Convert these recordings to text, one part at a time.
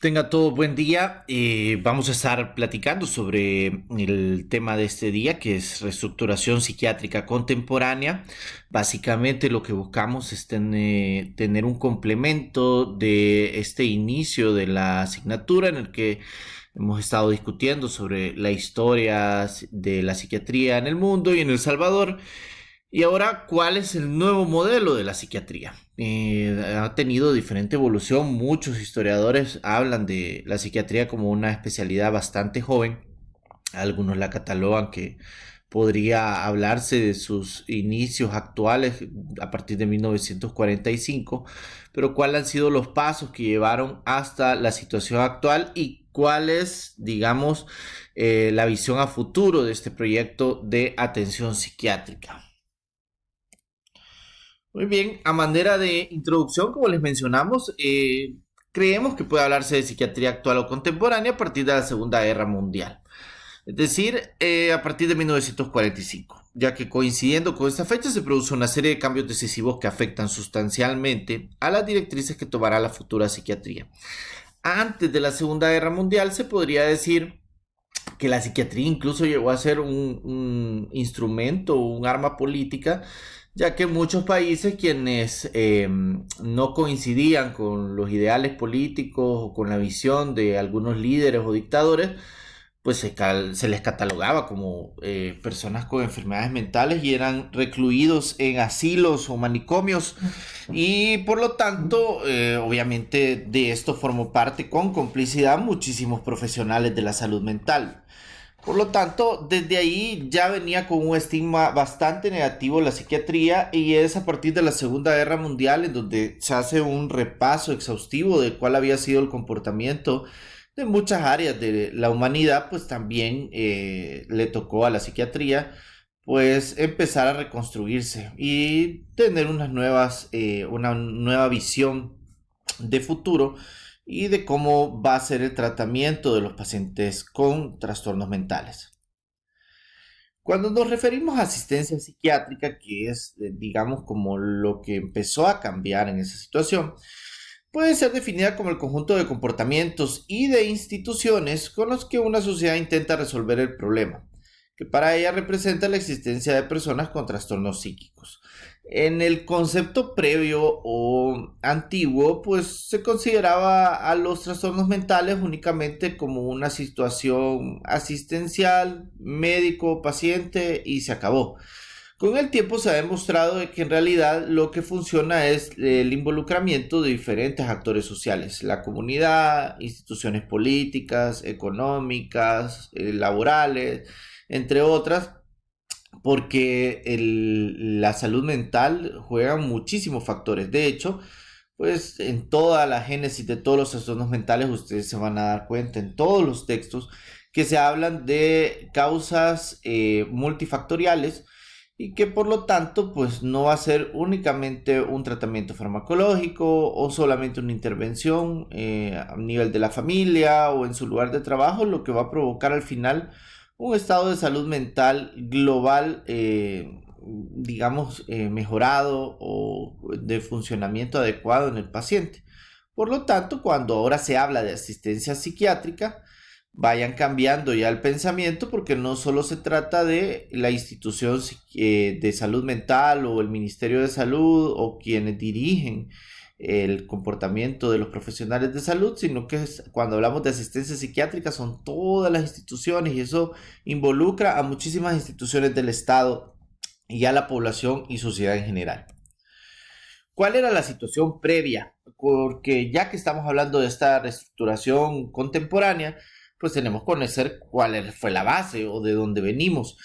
Tenga todo buen día. Vamos a estar platicando sobre el tema de este día, que es reestructuración psiquiátrica contemporánea. Básicamente lo que buscamos es tener un complemento de este inicio de la asignatura en el que hemos estado discutiendo sobre la historia de la psiquiatría en el mundo y en El Salvador. Y ahora, ¿cuál es el nuevo modelo de la psiquiatría? Ha tenido diferente evolución. Muchos historiadores hablan de la psiquiatría como una especialidad bastante joven. Algunos la catalogan que podría hablarse de sus inicios actuales a partir de 1945, pero cuáles han sido los pasos que llevaron hasta la situación actual y cuál es, digamos, la visión a futuro de este proyecto de atención psiquiátrica. Muy bien, a manera de introducción, como les mencionamos, creemos que puede hablarse de psiquiatría actual o contemporánea a partir de la Segunda Guerra Mundial, es decir, a partir de 1945, ya que coincidiendo con esta fecha se produce una serie de cambios decisivos que afectan sustancialmente a las directrices que tomará la futura psiquiatría. Antes de la Segunda Guerra Mundial se podría decir que la psiquiatría incluso llegó a ser un instrumento, un arma política, ya que muchos países quienes no coincidían con los ideales políticos o con la visión de algunos líderes o dictadores, pues se les catalogaba como personas con enfermedades mentales y eran recluidos en asilos o manicomios, y por lo tanto obviamente de esto formó parte con complicidad muchísimos profesionales de la salud mental. Por lo tanto, desde ahí ya venía con un estigma bastante negativo la psiquiatría, y es a partir de la Segunda Guerra Mundial en donde se hace un repaso exhaustivo de cuál había sido el comportamiento de muchas áreas de la humanidad. Pues también le tocó a la psiquiatría pues empezar a reconstruirse y tener una nueva visión de futuro y de cómo va a ser el tratamiento de los pacientes con trastornos mentales. Cuando nos referimos a asistencia psiquiátrica, que es, digamos, como lo que empezó a cambiar en esa situación, puede ser definida como el conjunto de comportamientos y de instituciones con los que una sociedad intenta resolver el problema, que para ella representa la existencia de personas con trastornos psíquicos. En el concepto previo o antiguo, pues se consideraba a los trastornos mentales únicamente como una situación asistencial, médico, paciente, y se acabó. Con el tiempo se ha demostrado que en realidad lo que funciona es el involucramiento de diferentes actores sociales, la comunidad, instituciones políticas, económicas, laborales, entre otras, porque la salud mental juega muchísimos factores. De hecho, pues en toda la génesis de todos los trastornos mentales ustedes se van a dar cuenta en todos los textos que se hablan de causas multifactoriales, y que por lo tanto pues no va a ser únicamente un tratamiento farmacológico o solamente una intervención a nivel de la familia o en su lugar de trabajo, lo que va a provocar al final un estado de salud mental global, digamos, mejorado o de funcionamiento adecuado en el paciente. Por lo tanto, cuando ahora se habla de asistencia psiquiátrica, vayan cambiando ya el pensamiento, porque no solo se trata de la institución de salud mental o el Ministerio de Salud o quienes dirigen el comportamiento de los profesionales de salud, sino que cuando hablamos de asistencia psiquiátrica son todas las instituciones, y eso involucra a muchísimas instituciones del Estado y a la población y sociedad en general. ¿Cuál era la situación previa? Porque ya que estamos hablando de esta reestructuración contemporánea, pues tenemos que conocer cuál fue la base o de dónde venimos.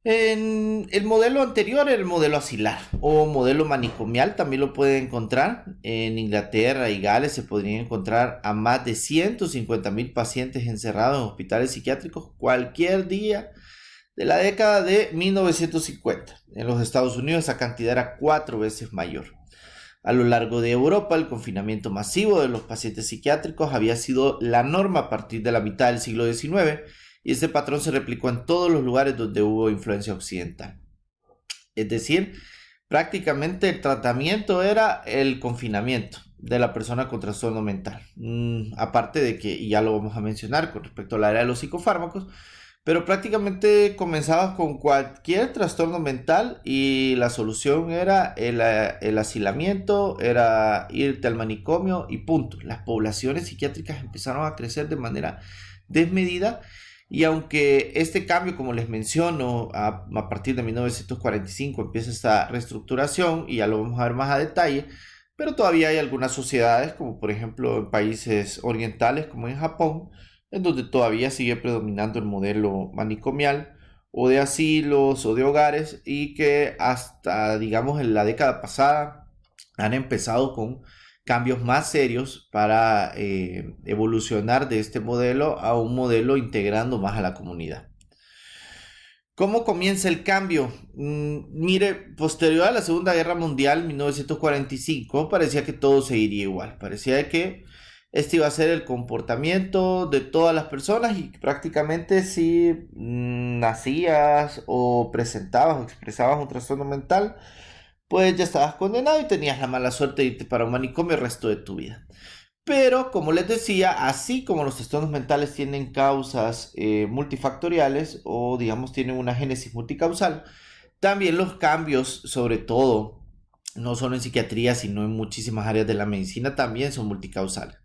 En el modelo anterior era el modelo asilar o modelo manicomial, también lo pueden encontrar. En Inglaterra y Gales se podrían encontrar a más de 150,000 pacientes encerrados en hospitales psiquiátricos cualquier día de la década de 1950. En los Estados Unidos esa cantidad era 4 veces mayor. A lo largo de Europa, el confinamiento masivo de los pacientes psiquiátricos había sido la norma a partir de la mitad del siglo XIX, y este patrón se replicó en todos los lugares donde hubo influencia occidental. Es decir, prácticamente el tratamiento era el confinamiento. de la persona con trastorno mental. Aparte de que, y ya lo vamos a mencionar con respecto al área de los psicofármacos, pero prácticamente comenzabas con cualquier trastorno mental y la solución era el asilamiento, era irte al manicomio y punto. Las poblaciones psiquiátricas empezaron a crecer de manera desmedida y aunque este cambio, como les menciono, a partir de 1945 empieza esta reestructuración y ya lo vamos a ver más a detalle, pero todavía hay algunas sociedades, como por ejemplo en países orientales como en Japón, en donde todavía sigue predominando el modelo manicomial o de asilos o de hogares y que hasta, digamos, en la década pasada han empezado con cambios más serios para evolucionar de este modelo a un modelo integrando más a la comunidad. ¿Cómo comienza el cambio? Mire, posterior a la Segunda Guerra Mundial, 1945, parecía que todo seguiría igual. Parecía que este iba a ser el comportamiento de todas las personas y prácticamente si nacías o presentabas o expresabas un trastorno mental, pues ya estabas condenado y tenías la mala suerte de irte para un manicomio el resto de tu vida. Pero, como les decía, así como los trastornos mentales tienen causas multifactoriales o digamos tienen una génesis multicausal, también los cambios, sobre todo, no solo en psiquiatría, sino en muchísimas áreas de la medicina, también son multicausales.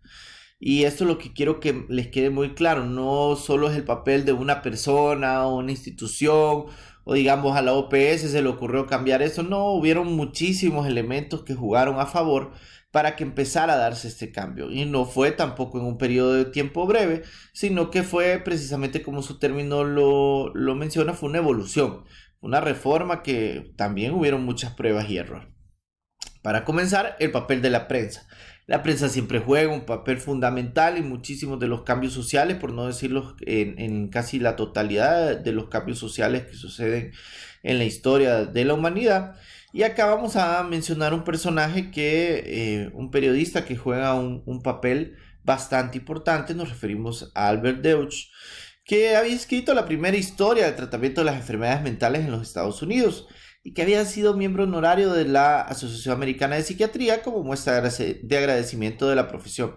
Y esto es lo que quiero que les quede muy claro, no solo es el papel de una persona o una institución o digamos a la OPS se le ocurrió cambiar eso, no, hubieron muchísimos elementos que jugaron a favor para que empezara a darse este cambio. Y no fue tampoco en un periodo de tiempo breve, sino que fue precisamente como su término lo menciona, fue una evolución, una reforma que también hubieron muchas pruebas y errores. Para comenzar, el papel de la prensa. La prensa siempre juega un papel fundamental en muchísimos de los cambios sociales, por no decirlo en casi la totalidad de los cambios sociales que suceden en la historia de la humanidad. Y acá vamos a mencionar un personaje un periodista que juega un papel bastante importante. Nos referimos a Albert Deutsch, que había escrito la primera historia del tratamiento de las enfermedades mentales en los Estados Unidos y que había sido miembro honorario de la Asociación Americana de Psiquiatría como muestra de agradecimiento de la profesión.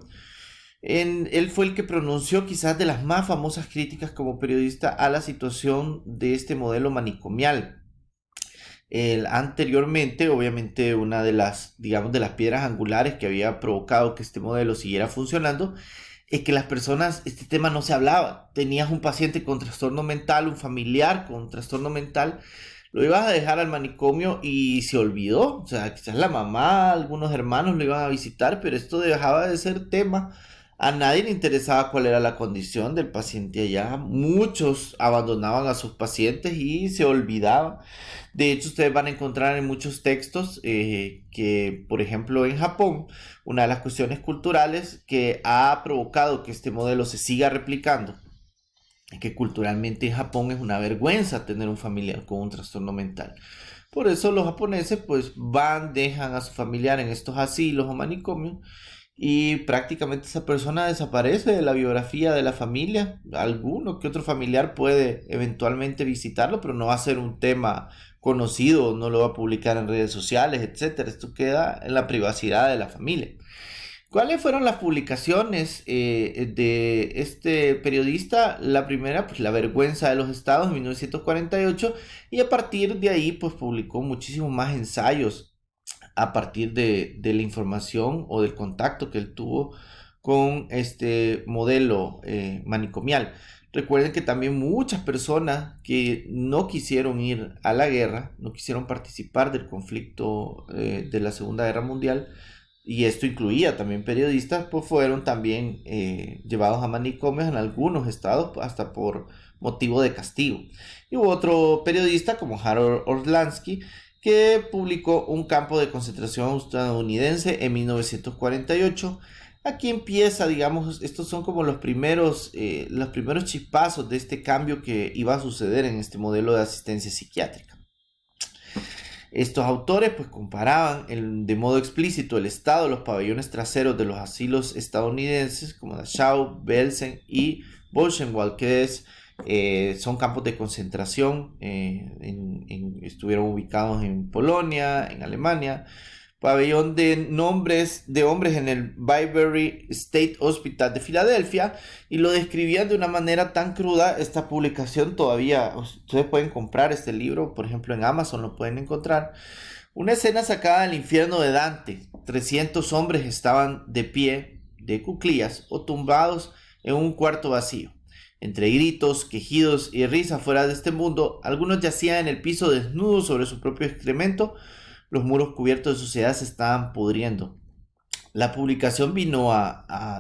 Él fue el que pronunció quizás de las más famosas críticas como periodista a la situación de este modelo manicomial. Anteriormente, obviamente, una de las, digamos, de las piedras angulares que había provocado que este modelo siguiera funcionando es que las personas, este tema no se hablaba. Tenías un paciente con trastorno mental, un familiar con trastorno mental, lo ibas a dejar al manicomio y se olvidó. O sea, quizás la mamá, algunos hermanos lo iban a visitar, pero esto dejaba de ser tema. A nadie le interesaba cuál era la condición del paciente allá. Muchos abandonaban a sus pacientes y se olvidaban. De hecho, ustedes van a encontrar en muchos textos que, por ejemplo, en Japón, una de las cuestiones culturales que ha provocado que este modelo se siga replicando es que culturalmente en Japón es una vergüenza tener un familiar con un trastorno mental. Por eso los japoneses pues dejan a su familiar en estos asilos o manicomios y prácticamente esa persona desaparece de la biografía de la familia. Alguno que otro familiar puede eventualmente visitarlo, pero no va a ser un tema conocido, no lo va a publicar en redes sociales, etcétera. Esto queda en la privacidad de la familia. ¿Cuáles fueron las publicaciones de este periodista? La primera, pues La vergüenza de los estados, en 1948, y a partir de ahí, pues publicó muchísimos más ensayos a partir de la información o del contacto que él tuvo con este modelo manicomial. Recuerden que también muchas personas que no quisieron ir a la guerra, no quisieron participar del conflicto de la Segunda Guerra Mundial, y esto incluía también periodistas, pues fueron también llevados a manicomios en algunos estados hasta por motivo de castigo. Y hubo otro periodista como Harold Orlansky que publicó Un campo de concentración estadounidense en 1948. Aquí empieza, digamos, estos son como los primeros chispazos de este cambio que iba a suceder en este modelo de asistencia psiquiátrica. Estos autores pues comparaban de modo explícito el estado de los pabellones traseros de los asilos estadounidenses como Dachau, Belsen y Buchenwald, que son campos de concentración, estuvieron ubicados en Polonia, en Alemania, pabellón de hombres en el Byberry State Hospital de Filadelfia, y lo describían de una manera tan cruda. Esta publicación todavía, ustedes pueden comprar este libro, por ejemplo en Amazon lo pueden encontrar. Una escena sacada del infierno de Dante. 300 hombres estaban de pie, de cuclillas o tumbados en un cuarto vacío. Entre gritos, quejidos y risas fuera de este mundo, algunos yacían en el piso desnudos sobre su propio excremento. Los muros cubiertos de suciedad se estaban pudriendo. La publicación vino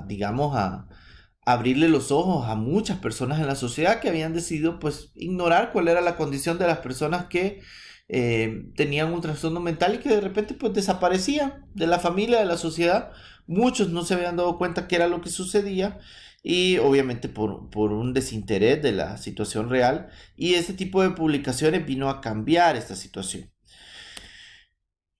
digamos, a abrirle los ojos a muchas personas en la sociedad que habían decidido, pues, ignorar cuál era la condición de las personas que tenían un trastorno mental y que de repente, pues, desaparecían de la familia, de la sociedad. Muchos no se habían dado cuenta qué era lo que sucedía, y obviamente por un desinterés de la situación real, y ese tipo de publicaciones vino a cambiar esta situación.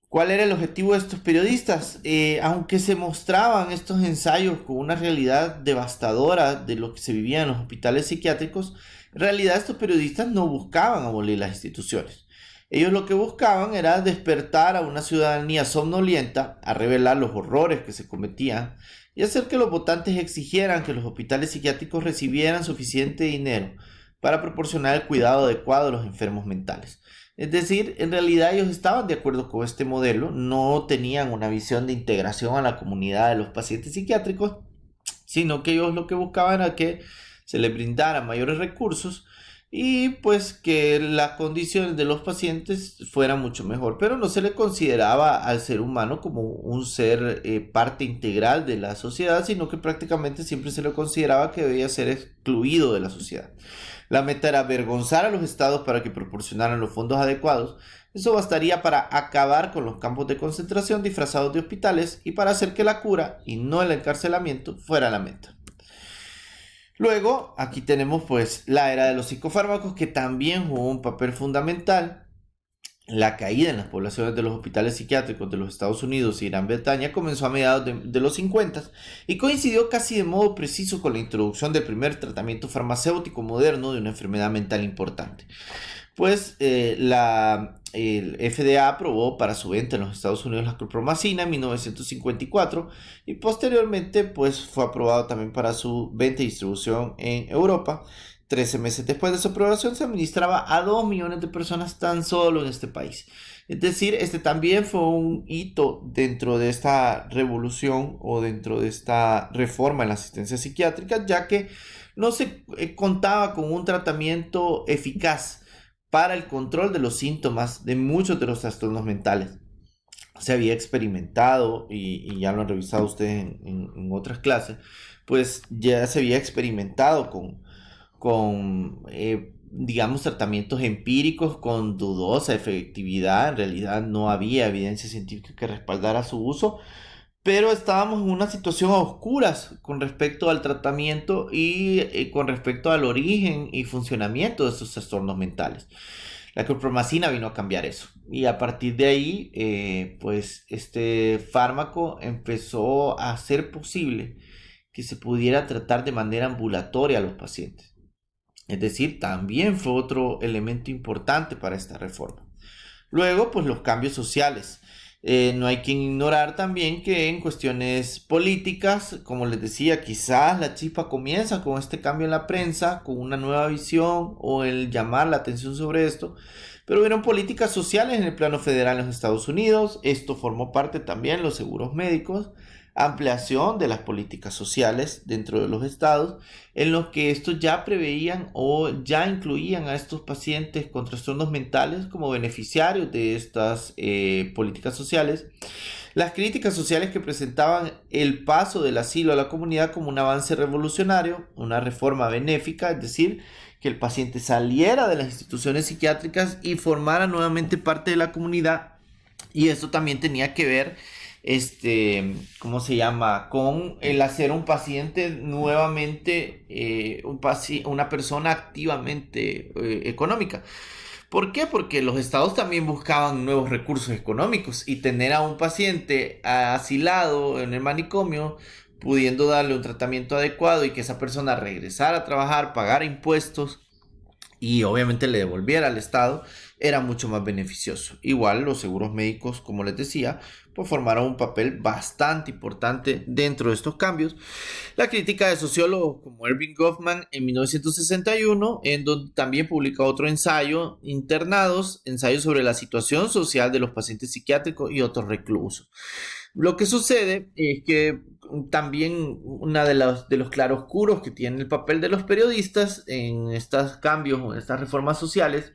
¿Cuál era el objetivo de estos periodistas? Aunque se mostraban estos ensayos con una realidad devastadora de lo que se vivía en los hospitales psiquiátricos, en realidad estos periodistas no buscaban abolir las instituciones. Ellos lo que buscaban era despertar a una ciudadanía somnolienta, a revelar los horrores que se cometían y hacer que los votantes exigieran que los hospitales psiquiátricos recibieran suficiente dinero para proporcionar el cuidado adecuado a los enfermos mentales. Es decir, en realidad ellos estaban de acuerdo con este modelo, no tenían una visión de integración a la comunidad de los pacientes psiquiátricos, sino que ellos lo que buscaban era que se les brindaran mayores recursos y pues que las condiciones de los pacientes fueran mucho mejor, pero no se le consideraba al ser humano como un ser parte integral de la sociedad, sino que prácticamente siempre se le consideraba que debía ser excluido de la sociedad. La meta era avergonzar a los estados para que proporcionaran los fondos adecuados. Eso bastaría para acabar con los campos de concentración disfrazados de hospitales y para hacer que la cura, y no el encarcelamiento, fuera la meta. Luego, aquí tenemos pues la era de los psicofármacos, que también jugó un papel fundamental. La caída en las poblaciones de los hospitales psiquiátricos de los Estados Unidos y Gran Bretaña comenzó a mediados de los 50 y coincidió casi de modo preciso con la introducción del primer tratamiento farmacéutico moderno de una enfermedad mental importante. Pues el FDA aprobó para su venta en los Estados Unidos la clorpromazina en 1954 y posteriormente pues fue aprobado también para su venta y distribución en Europa. 13 meses después de su aprobación se administraba a 2 millones de personas tan solo en este país. Es decir, este también fue un hito dentro de esta revolución o dentro de esta reforma en la asistencia psiquiátrica, ya que no se contaba con un tratamiento eficaz para el control de los síntomas de muchos de los trastornos mentales. Se había experimentado, y ya lo han revisado ustedes en otras clases, pues ya se había experimentado digamos, tratamientos empíricos con dudosa efectividad. En realidad no había evidencia científica que respaldara su uso, pero estábamos en una situación a oscuras con respecto al tratamiento y con respecto al origen y funcionamiento de estos trastornos mentales. La clorpromazina vino a cambiar eso, y a partir de ahí, pues este fármaco empezó a hacer posible que se pudiera tratar de manera ambulatoria a los pacientes. Es decir, también fue otro elemento importante para esta reforma. Luego, pues los cambios sociales. No hay que ignorar también que en cuestiones políticas, como les decía, quizás la chispa comienza con este cambio en la prensa, con una nueva visión o el llamar la atención sobre esto, pero hubieron políticas sociales en el plano federal en los Estados Unidos. Esto formó parte también de los seguros médicos, ampliación de las políticas sociales dentro de los estados, en los que estos ya preveían o ya incluían a estos pacientes con trastornos mentales como beneficiarios de estas políticas sociales. Las críticas sociales que presentaban el paso del asilo a la comunidad como un avance revolucionario, una reforma benéfica, es decir, que el paciente saliera de las instituciones psiquiátricas y formara nuevamente parte de la comunidad. Y esto también tenía que ver ¿cómo se llama? Con el hacer un paciente nuevamente una persona activamente económica. ¿Por qué? Porque los estados también buscaban nuevos recursos económicos, y tener a un paciente asilado en el manicomio, pudiendo darle un tratamiento adecuado y que esa persona regresara a trabajar, pagara impuestos y obviamente le devolviera al estado, era mucho más beneficioso. Igual los seguros médicos, como les decía, pues formaron un papel bastante importante dentro de estos cambios. La crítica de sociólogos como Erving Goffman en 1961, en donde también publica otro ensayo, Internados, ensayo sobre la situación social de los pacientes psiquiátricos y otros reclusos. Lo que sucede es que también una de los claroscuros que tiene el papel de los periodistas en estos cambios o en estas reformas sociales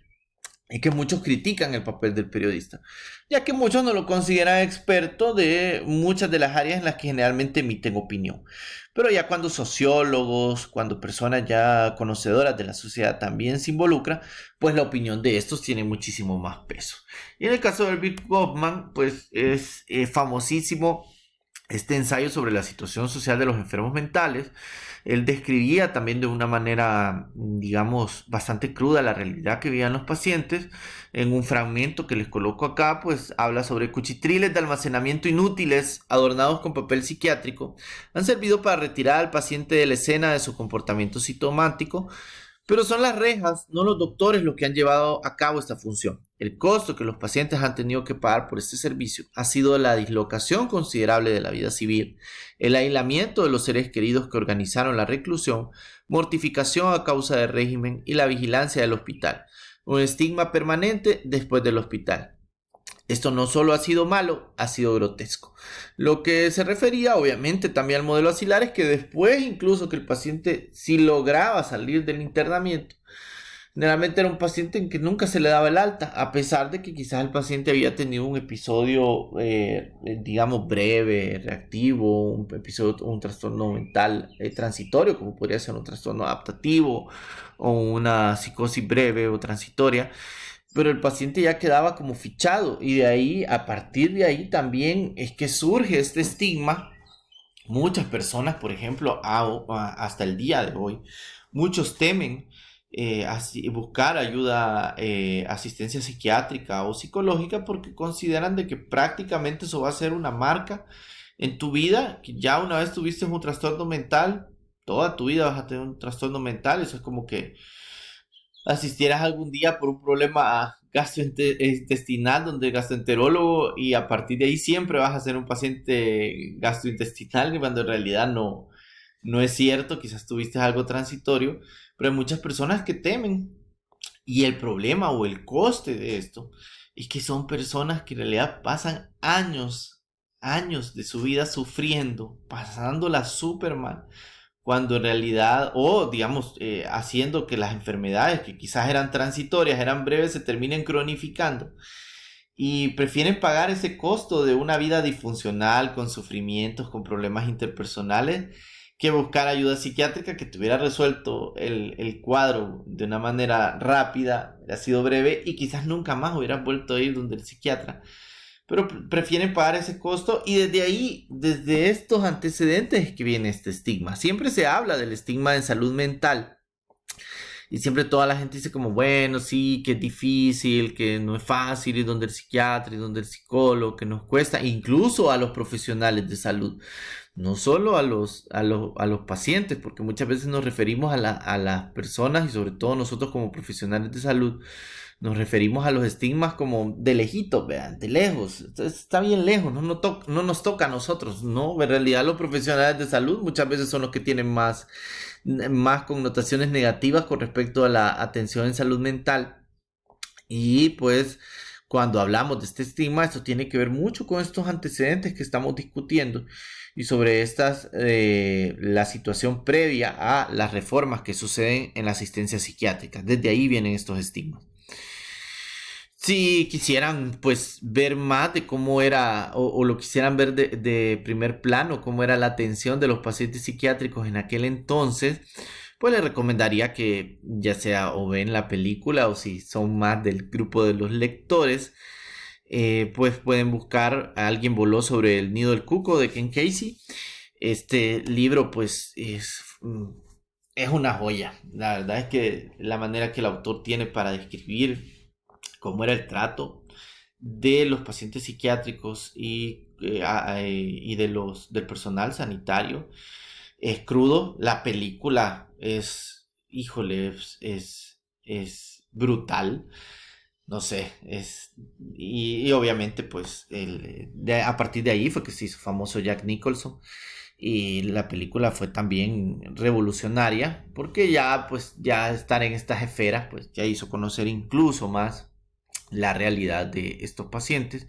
es que muchos critican el papel del periodista, ya que muchos no lo consideran experto de muchas de las áreas en las que generalmente emiten opinión. Pero ya cuando sociólogos, cuando personas ya conocedoras de la sociedad también se involucran, pues la opinión de estos tiene muchísimo más peso. Y en el caso de Erving Goffman, pues es famosísimo este ensayo sobre la situación social de los enfermos mentales. Él describía también de una manera, digamos, bastante cruda la realidad que vivían los pacientes. En un fragmento que les coloco acá, pues habla sobre cuchitriles de almacenamiento inútiles adornados con papel psiquiátrico. Han servido para retirar al paciente de la escena de su comportamiento sintomático, pero son las rejas, no los doctores, los que han llevado a cabo esta función. El costo que los pacientes han tenido que pagar por este servicio ha sido la dislocación considerable de la vida civil, el aislamiento de los seres queridos que organizaron la reclusión, mortificación a causa del régimen y la vigilancia del hospital, un estigma permanente después del hospital. Esto no solo ha sido malo, ha sido grotesco. Lo que se refería obviamente también al modelo asilar es que después incluso que el paciente si lograba salir del internamiento, generalmente era un paciente en que nunca se le daba el alta, a pesar de que quizás el paciente había tenido un episodio, digamos, breve, reactivo, un episodio, un trastorno mental transitorio, como podría ser un trastorno adaptativo o una psicosis breve o transitoria, pero el paciente ya quedaba como fichado y de ahí, a partir de ahí también es que surge este estigma. Muchas personas, por ejemplo, hasta el día de hoy, muchos temen buscar ayuda, asistencia psiquiátrica o psicológica porque consideran de que prácticamente eso va a ser una marca en tu vida, que ya una vez tuviste un trastorno mental, toda tu vida vas a tener un trastorno mental, eso es como que asistieras algún día por un problema gastrointestinal donde el gastroenterólogo y a partir de ahí siempre vas a ser un paciente gastrointestinal cuando en realidad no es cierto, quizás tuviste algo transitorio, pero hay muchas personas que temen y el problema o el coste de esto es que son personas que en realidad pasan años de su vida sufriendo, pasándola súper mal cuando en realidad, o digamos, haciendo que las enfermedades que quizás eran transitorias, eran breves, se terminen cronificando. Y prefieren pagar ese costo de una vida disfuncional, con sufrimientos, con problemas interpersonales, que buscar ayuda psiquiátrica que te hubiera resuelto el cuadro de una manera rápida, ha sido breve y quizás nunca más hubieras vuelto a ir donde el psiquiatra, pero prefieren pagar ese costo y desde ahí, desde estos antecedentes es que viene este estigma. Siempre se habla del estigma en salud mental y siempre toda la gente dice como, bueno, sí, que es difícil, que no es fácil ir donde el psiquiatra, ir donde el psicólogo, que nos cuesta, incluso a los profesionales de salud. No solo a los pacientes, porque muchas veces nos referimos a las personas y sobre todo nosotros como profesionales de salud, nos referimos a los estigmas como de lejitos, vean, de lejos. Entonces, está bien lejos, no nos toca a nosotros, ¿no? En realidad los profesionales de salud muchas veces son los que tienen más connotaciones negativas con respecto a la atención en salud mental. Y pues cuando hablamos de este estigma, esto tiene que ver mucho con estos antecedentes que estamos discutiendo y sobre la situación previa a las reformas que suceden en la asistencia psiquiátrica. Desde ahí vienen estos estigmas. Si quisieran pues ver más de cómo era o lo quisieran ver de primer plano, cómo era la atención de los pacientes psiquiátricos en aquel entonces, pues les recomendaría que ya sea o ven la película o si son más del grupo de los lectores, pues pueden buscar a Alguien voló sobre el nido del cuco de Ken Casey. Este libro pues es una joya. La verdad es que la manera que el autor tiene para describir cómo era el trato de los pacientes psiquiátricos y del personal sanitario. Es crudo, la película es, híjole, es brutal. no sé, y obviamente pues a partir de ahí fue que se hizo famoso Jack Nicholson y la película fue también revolucionaria porque ya pues ya estar en estas esferas pues ya hizo conocer incluso más la realidad de estos pacientes.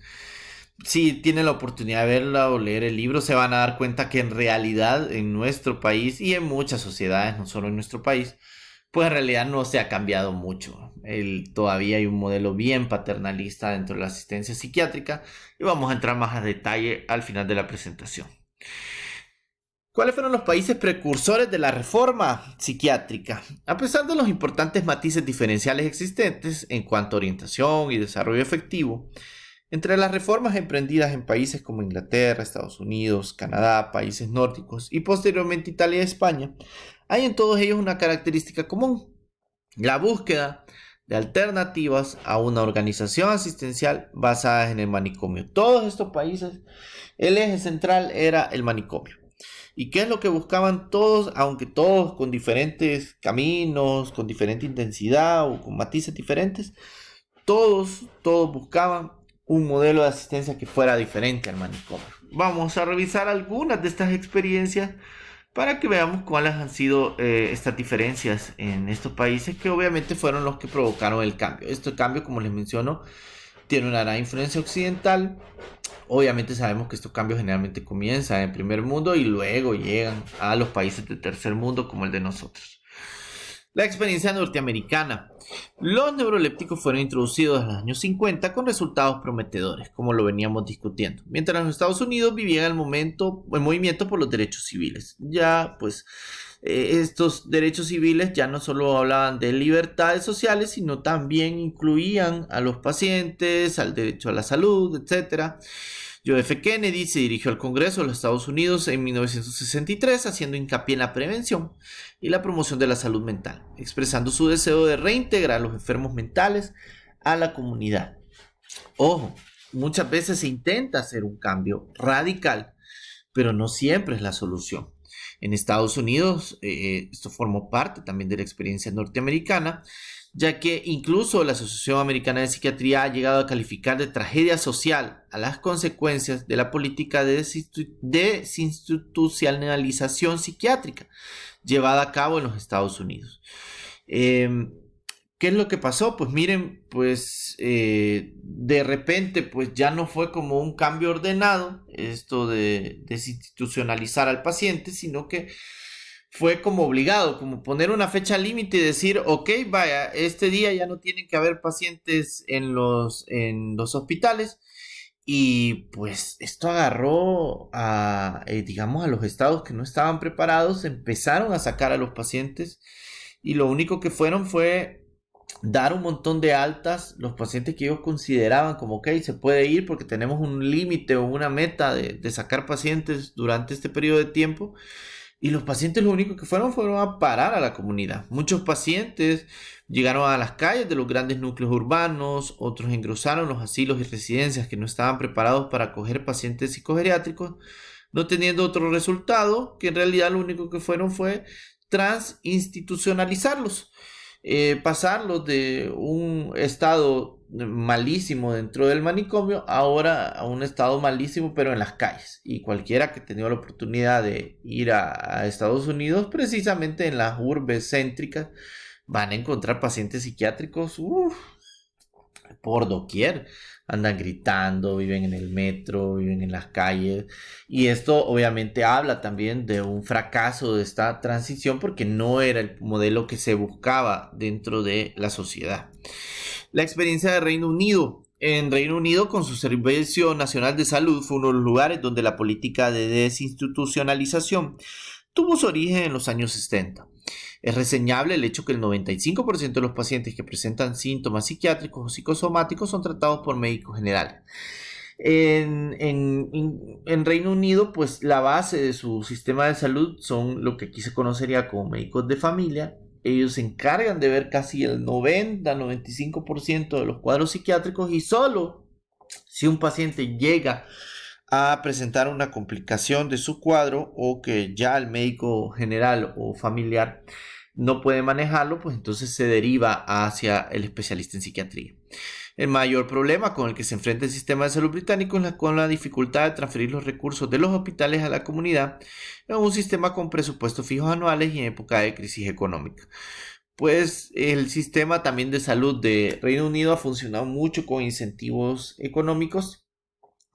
Si tienen la oportunidad de verla o leer el libro, se van a dar cuenta que en realidad en nuestro país y en muchas sociedades, no solo en nuestro país, pues en realidad no se ha cambiado mucho. Todavía hay un modelo bien paternalista dentro de la asistencia psiquiátrica y vamos a entrar más a detalle al final de la presentación. ¿Cuáles fueron los países precursores de la reforma psiquiátrica? A pesar de los importantes matices diferenciales existentes en cuanto a orientación y desarrollo efectivo, entre las reformas emprendidas en países como Inglaterra, Estados Unidos, Canadá, países nórdicos y posteriormente Italia y España, hay en todos ellos una característica común: la búsqueda de alternativas a una organización asistencial basada en el manicomio. Todos estos países, el eje central era el manicomio. ¿Y qué es lo que buscaban todos? Aunque todos con diferentes caminos, con diferente intensidad o con matices diferentes, todos buscaban un modelo de asistencia que fuera diferente al manicomio. Vamos a revisar algunas de estas experiencias para que veamos cuáles han sido estas diferencias en estos países que obviamente fueron los que provocaron el cambio. Este cambio, como les menciono, tiene una gran influencia occidental. Obviamente sabemos que estos cambios generalmente comienzan en el primer mundo y luego llegan a los países del tercer mundo como el de nosotros. La experiencia norteamericana. Los neurolépticos fueron introducidos en los años 50 con resultados prometedores, como lo veníamos discutiendo, mientras en los Estados Unidos vivían el movimiento por los derechos civiles. Ya, pues, estos derechos civiles ya no solo hablaban de libertades sociales, sino también incluían a los pacientes, al derecho a la salud, etc. John F. Kennedy se dirigió al Congreso de los Estados Unidos en 1963 haciendo hincapié en la prevención y la promoción de la salud mental, expresando su deseo de reintegrar a los enfermos mentales a la comunidad. Ojo, muchas veces se intenta hacer un cambio radical, pero no siempre es la solución. En Estados Unidos, esto formó parte también de la experiencia norteamericana, ya que incluso la Asociación Americana de Psiquiatría ha llegado a calificar de tragedia social a las consecuencias de la política de desinstitucionalización psiquiátrica llevada a cabo en los Estados Unidos. ¿Qué es lo que pasó? Pues miren, pues de repente pues ya no fue como un cambio ordenado esto de desinstitucionalizar al paciente, sino que fue como obligado, como poner una fecha límite y decir, ok, vaya, este día ya no tienen que haber pacientes en los hospitales. Y pues esto agarró digamos, a los estados que no estaban preparados, empezaron a sacar a los pacientes y lo único que fueron fue dar un montón de altas, los pacientes que ellos consideraban como, ok, se puede ir porque tenemos un límite o una meta de sacar pacientes durante este periodo de tiempo. Y los pacientes lo único que fueron a parar a la comunidad. Muchos pacientes llegaron a las calles de los grandes núcleos urbanos, otros engrosaron los asilos y residencias que no estaban preparados para acoger pacientes psicogeriátricos, no teniendo otro resultado que en realidad lo único que fue transinstitucionalizarlos. Pasarlos de un estado malísimo dentro del manicomio ahora a un estado malísimo pero en las calles, y cualquiera que tenga la oportunidad de ir a Estados Unidos, precisamente en las urbes céntricas, van a encontrar pacientes psiquiátricos por doquier. Andan gritando, viven en el metro, viven en las calles. Y esto obviamente habla también de un fracaso de esta transición porque no era el modelo que se buscaba dentro de la sociedad. La experiencia de Reino Unido. En Reino Unido, con su Servicio Nacional de Salud, fue uno de los lugares donde la política de desinstitucionalización tuvo su origen en los años 60. Es reseñable el hecho que el 95% de los pacientes que presentan síntomas psiquiátricos o psicosomáticos son tratados por médicos generales. En Reino Unido, pues la base de su sistema de salud son lo que aquí se conocería como médicos de familia. Ellos se encargan de ver casi el 90-95% de los cuadros psiquiátricos y solo si un paciente llega a presentar una complicación de su cuadro o que ya el médico general o familiar no puede manejarlo, pues entonces se deriva hacia el especialista en psiquiatría. El mayor problema con el que se enfrenta el sistema de salud británico es con la dificultad de transferir los recursos de los hospitales a la comunidad en un sistema con presupuestos fijos anuales y en época de crisis económica. Pues el sistema también de salud de Reino Unido ha funcionado mucho con incentivos económicos,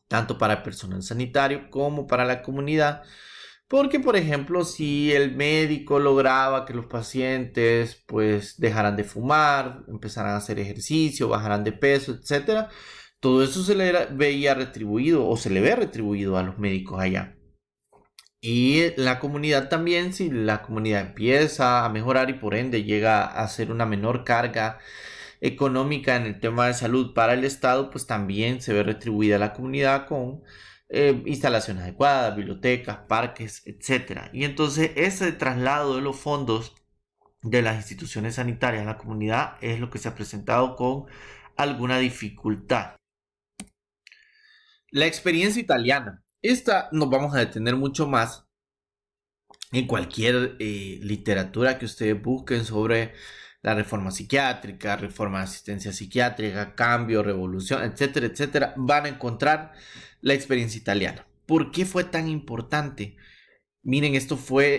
tanto para el personal sanitario como para la comunidad. Porque, por ejemplo, si el médico lograba que los pacientes pues dejaran de fumar, empezaran a hacer ejercicio, bajaran de peso, etcétera, todo eso se le veía retribuido o se le ve retribuido a los médicos allá. Y la comunidad también, si la comunidad empieza a mejorar y por ende llega a ser una menor carga económica en el tema de salud para el Estado, pues también se ve retribuida la comunidad con instalaciones adecuadas, bibliotecas, parques, etcétera. Y entonces ese traslado de los fondos de las instituciones sanitarias a la comunidad es lo que se ha presentado con alguna dificultad. La experiencia italiana. Esta nos vamos a detener mucho más en cualquier literatura que ustedes busquen sobre la reforma psiquiátrica, reforma de asistencia psiquiátrica, cambio, revolución, etcétera, etcétera, van a encontrar la experiencia italiana. ¿Por qué fue tan importante? Miren,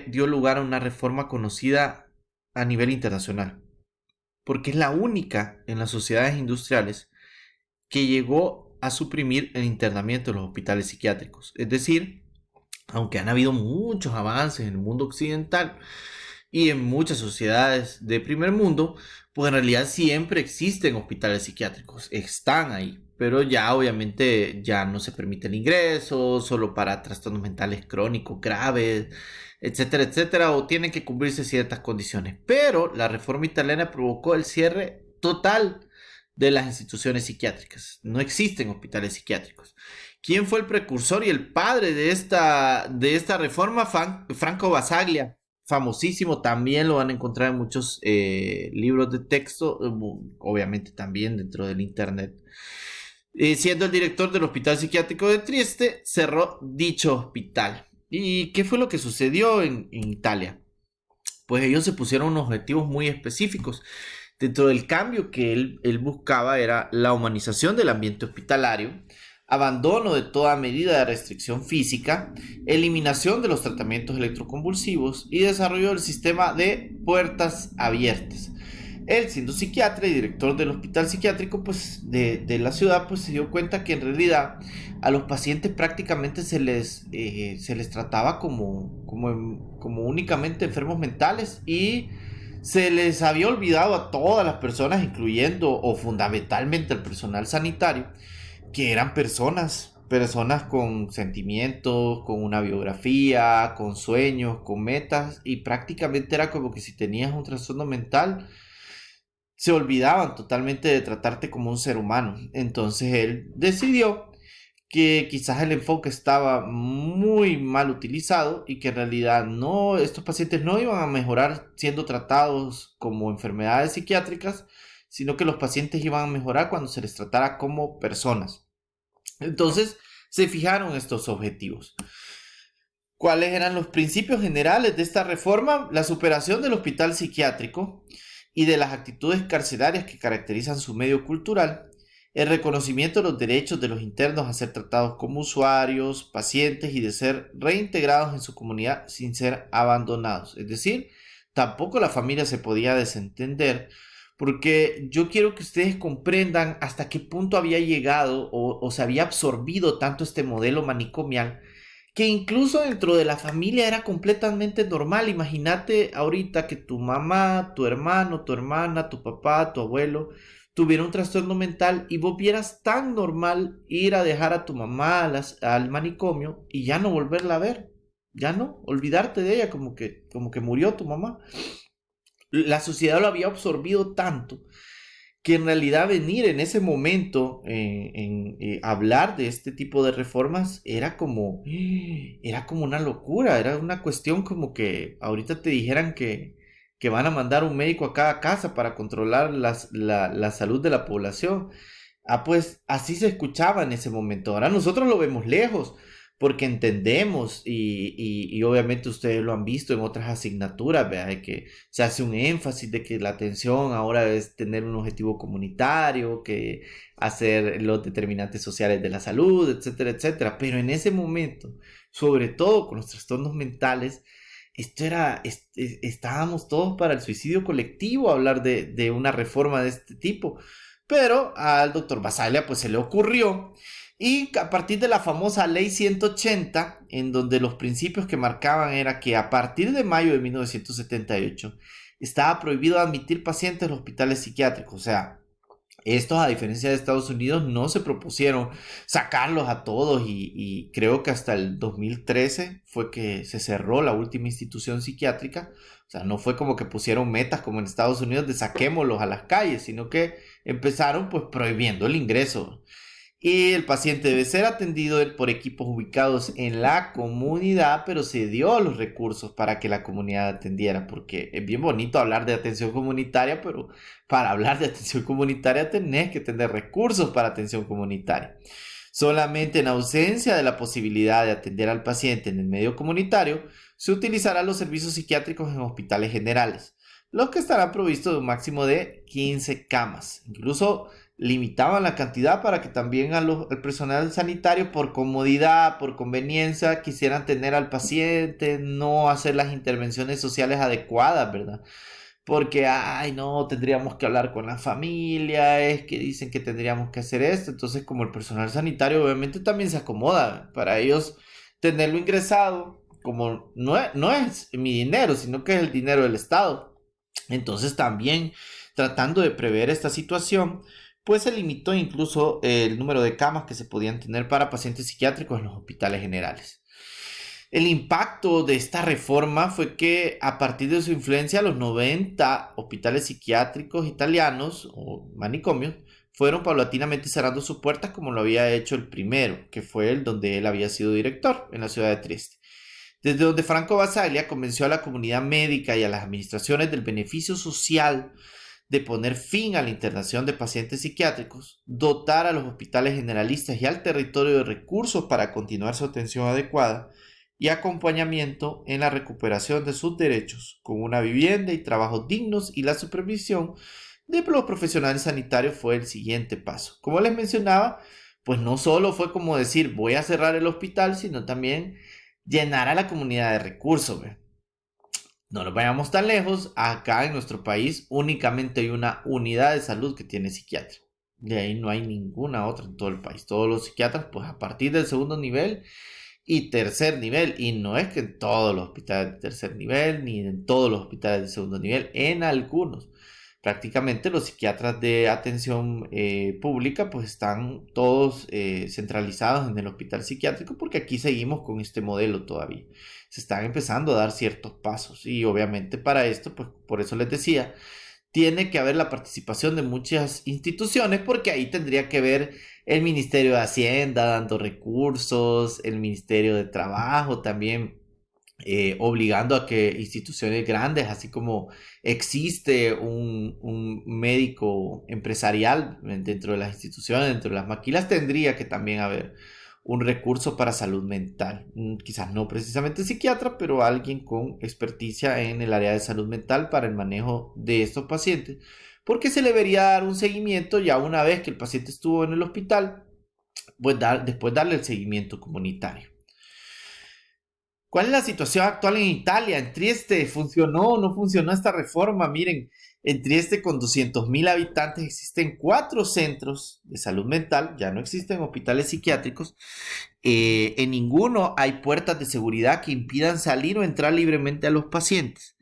dio lugar a una reforma conocida a nivel internacional, porque es la única en las sociedades industriales que llegó a suprimir el internamiento en los hospitales psiquiátricos. Es decir, aunque han habido muchos avances en el mundo occidental y en muchas sociedades de primer mundo, pues en realidad siempre existen hospitales psiquiátricos, están ahí, pero ya obviamente ya no se permite el ingreso, solo para trastornos mentales crónicos graves, etcétera, etcétera, o tienen que cumplirse ciertas condiciones. Pero la reforma italiana provocó el cierre total de las instituciones psiquiátricas. No existen hospitales psiquiátricos. ¿Quién fue el precursor y el padre de esta reforma? Franco Basaglia, famosísimo, también lo van a encontrar en muchos libros de texto, obviamente también dentro del internet. Siendo el director del Hospital Psiquiátrico de Trieste, cerró dicho hospital. ¿Y qué fue lo que sucedió en Italia? Pues ellos se pusieron unos objetivos muy específicos. Dentro del cambio que él buscaba era la humanización del ambiente hospitalario, abandono de toda medida de restricción física, eliminación de los tratamientos electroconvulsivos y desarrollo del sistema de puertas abiertas. Él, siendo psiquiatra y director del hospital psiquiátrico pues, de la ciudad, pues se dio cuenta que en realidad a los pacientes prácticamente se les trataba como únicamente enfermos mentales y se les había olvidado a todas las personas, incluyendo o fundamentalmente al personal sanitario, que eran personas con sentimientos, con una biografía, con sueños, con metas, y prácticamente era como que si tenías un trastorno mental, se olvidaban totalmente de tratarte como un ser humano. Entonces él decidió que quizás el enfoque estaba muy mal utilizado y que en realidad estos pacientes no iban a mejorar siendo tratados como enfermedades psiquiátricas, sino que los pacientes iban a mejorar cuando se les tratara como personas. Entonces se fijaron estos objetivos. ¿Cuáles eran los principios generales de esta reforma? La superación del hospital psiquiátrico y de las actitudes carcelarias que caracterizan su medio cultural, el reconocimiento de los derechos de los internos a ser tratados como usuarios, pacientes y de ser reintegrados en su comunidad sin ser abandonados. Es decir, tampoco la familia se podía desentender, porque yo quiero que ustedes comprendan hasta qué punto había llegado o se había absorbido tanto este modelo manicomial, que incluso dentro de la familia era completamente normal. Imagínate ahorita que tu mamá, tu hermano, tu hermana, tu papá, tu abuelo tuviera un trastorno mental y vos vieras tan normal ir a dejar a tu mamá al manicomio y ya no volverla a ver, ya no, olvidarte de ella como que murió tu mamá. La sociedad lo había absorbido tanto que en realidad venir en ese momento hablar de este tipo de reformas era como una locura, era una cuestión como que ahorita te dijeran que van a mandar un médico a cada casa para controlar la salud de la población. Pues así se escuchaba en ese momento. Ahora nosotros lo vemos lejos, porque entendemos y obviamente ustedes lo han visto en otras asignaturas, ¿verdad? De que se hace un énfasis de que la atención ahora es tener un objetivo comunitario, que hacer los determinantes sociales de la salud, etcétera, etcétera. Pero en ese momento, sobre todo con los trastornos mentales, estábamos todos para el suicidio colectivo, hablar de una reforma de este tipo. Pero al doctor Basaglia pues se le ocurrió y a partir de la famosa ley 180, en donde los principios que marcaban era que a partir de mayo de 1978 estaba prohibido admitir pacientes en los hospitales psiquiátricos. O sea, estos, a diferencia de Estados Unidos, no se propusieron sacarlos a todos y creo que hasta el 2013 fue que se cerró la última institución psiquiátrica. O sea, no fue como que pusieron metas como en Estados Unidos de saquémoslos a las calles, sino que empezaron pues prohibiendo el ingreso. Y el paciente debe ser atendido por equipos ubicados en la comunidad, pero se dio los recursos para que la comunidad atendiera, porque es bien bonito hablar de atención comunitaria, pero para hablar de atención comunitaria tenés que tener recursos para atención comunitaria. Solamente en ausencia de la posibilidad de atender al paciente en el medio comunitario, se utilizarán los servicios psiquiátricos en hospitales generales, los que estarán provistos de un máximo de 15 camas. Incluso limitaban la cantidad para que también al personal sanitario, por comodidad, por conveniencia, quisieran tener al paciente, no hacer las intervenciones sociales adecuadas, ¿verdad? Porque, ay, no, tendríamos que hablar con la familia, es que dicen que tendríamos que hacer esto. Entonces, como el personal sanitario obviamente también se acomoda para ellos tenerlo ingresado, como no es mi dinero, sino que es el dinero del Estado. Entonces, también tratando de prever esta situación, pues se limitó incluso el número de camas que se podían tener para pacientes psiquiátricos en los hospitales generales. El impacto de esta reforma fue que a partir de su influencia los 90 hospitales psiquiátricos italianos o manicomios fueron paulatinamente cerrando sus puertas como lo había hecho el primero, que fue el donde él había sido director en la ciudad de Trieste. Desde donde Franco Basaglia convenció a la comunidad médica y a las administraciones del beneficio social de poner fin a la internación de pacientes psiquiátricos, dotar a los hospitales generalistas y al territorio de recursos para continuar su atención adecuada y acompañamiento en la recuperación de sus derechos, con una vivienda y trabajos dignos, y la supervisión de los profesionales sanitarios fue el siguiente paso. Como les mencionaba, pues no solo fue como decir voy a cerrar el hospital, sino también llenar a la comunidad de recursos. No nos vayamos tan lejos, acá en nuestro país únicamente hay una unidad de salud que tiene psiquiatra. De ahí no hay ninguna otra en todo el país. Todos los psiquiatras, pues a partir del segundo nivel y tercer nivel. Y no es que en todos los hospitales de tercer nivel, ni en todos los hospitales de segundo nivel, en algunos. Prácticamente los psiquiatras de atención pública pues están todos centralizados en el hospital psiquiátrico, porque aquí seguimos con este modelo todavía. Se están empezando a dar ciertos pasos y obviamente para esto, pues por eso les decía, tiene que haber la participación de muchas instituciones, porque ahí tendría que ver el Ministerio de Hacienda dando recursos, el Ministerio de Trabajo también obligando a que instituciones grandes, así como existe un médico empresarial dentro de las instituciones, dentro de las maquilas, tendría que también haber un recurso para salud mental. Quizás no precisamente psiquiatra, pero alguien con experticia en el área de salud mental para el manejo de estos pacientes, porque se le debería dar un seguimiento ya una vez que el paciente estuvo en el hospital, pues después darle el seguimiento comunitario. ¿Cuál es la situación actual en Italia? En Trieste, ¿funcionó o no funcionó esta reforma? Miren, en Trieste con 200.000 habitantes existen 4 centros de salud mental, ya no existen hospitales psiquiátricos. En ninguno hay puertas de seguridad que impidan salir o entrar libremente a los pacientes.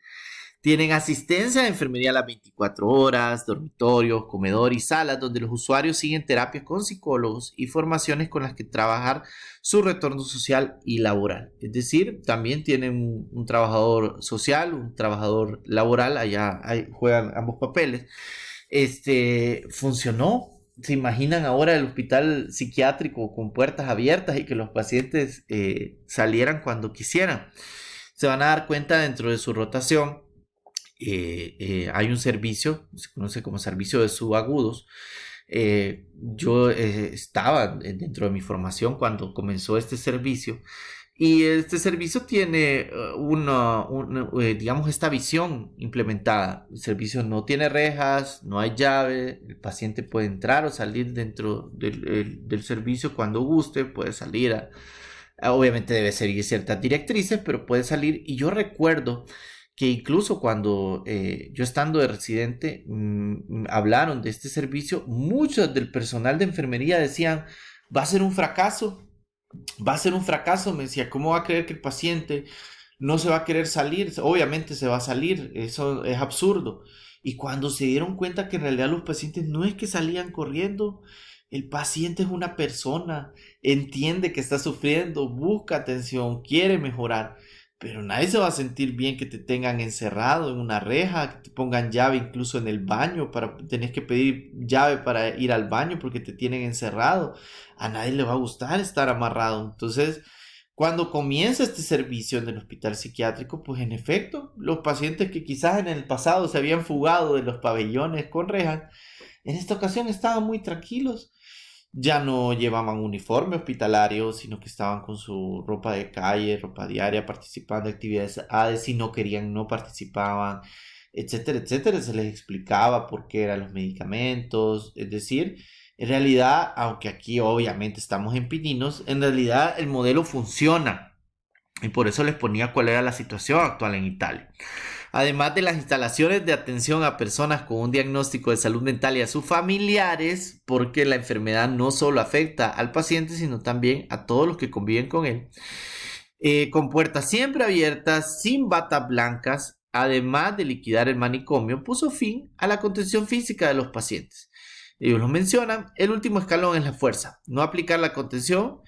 Tienen asistencia de enfermería a las 24 horas, dormitorios, comedor y salas donde los usuarios siguen terapias con psicólogos y formaciones con las que trabajar su retorno social y laboral. Es decir, también tienen un trabajador social, un trabajador laboral, allá juegan ambos papeles. Funcionó. ¿Se imaginan ahora el hospital psiquiátrico con puertas abiertas y que los pacientes salieran cuando quisieran? Se van a dar cuenta dentro de su rotación. Hay un servicio, se conoce como servicio de subagudos, Yo estaba dentro de mi formación cuando comenzó este servicio. Y este servicio tiene digamos, esta visión implementada. El servicio no tiene rejas, no hay llave, el paciente puede entrar o salir dentro del servicio cuando guste, puede salir obviamente debe seguir ciertas directrices, pero puede salir. Y yo recuerdo que incluso cuando yo estando de residente hablaron de este servicio, muchos del personal de enfermería decían, va a ser un fracaso, va a ser un fracaso. Me decía, ¿cómo va a creer que el paciente no se va a querer salir? Obviamente se va a salir, eso es absurdo. Y cuando se dieron cuenta que en realidad los pacientes no es que salían corriendo, el paciente es una persona, entiende que está sufriendo, busca atención, quiere mejorar, pero nadie se va a sentir bien que te tengan encerrado en una reja, que te pongan llave incluso en el baño, tenés que pedir llave para ir al baño porque te tienen encerrado. A nadie le va a gustar estar amarrado. Entonces, cuando comienza este servicio en el hospital psiquiátrico, pues en efecto, los pacientes que quizás en el pasado se habían fugado de los pabellones con rejas, en esta ocasión estaban muy tranquilos. Ya no llevaban uniforme hospitalario, sino que estaban con su ropa de calle, ropa diaria, participando de actividades ADE. Si no querían, no participaban, etcétera, etcétera. Se les explicaba por qué eran los medicamentos. Es decir, en realidad, aunque aquí obviamente estamos en pininos, en realidad el modelo funciona. Y por eso les ponía cuál era la situación actual en Italia. Además de las instalaciones de atención a personas con un diagnóstico de salud mental y a sus familiares, porque la enfermedad no solo afecta al paciente, sino también a todos los que conviven con él, con puertas siempre abiertas, sin batas blancas, además de liquidar el manicomio, puso fin a la contención física de los pacientes. Ellos lo mencionan, el último escalón es la fuerza. No aplicar la contención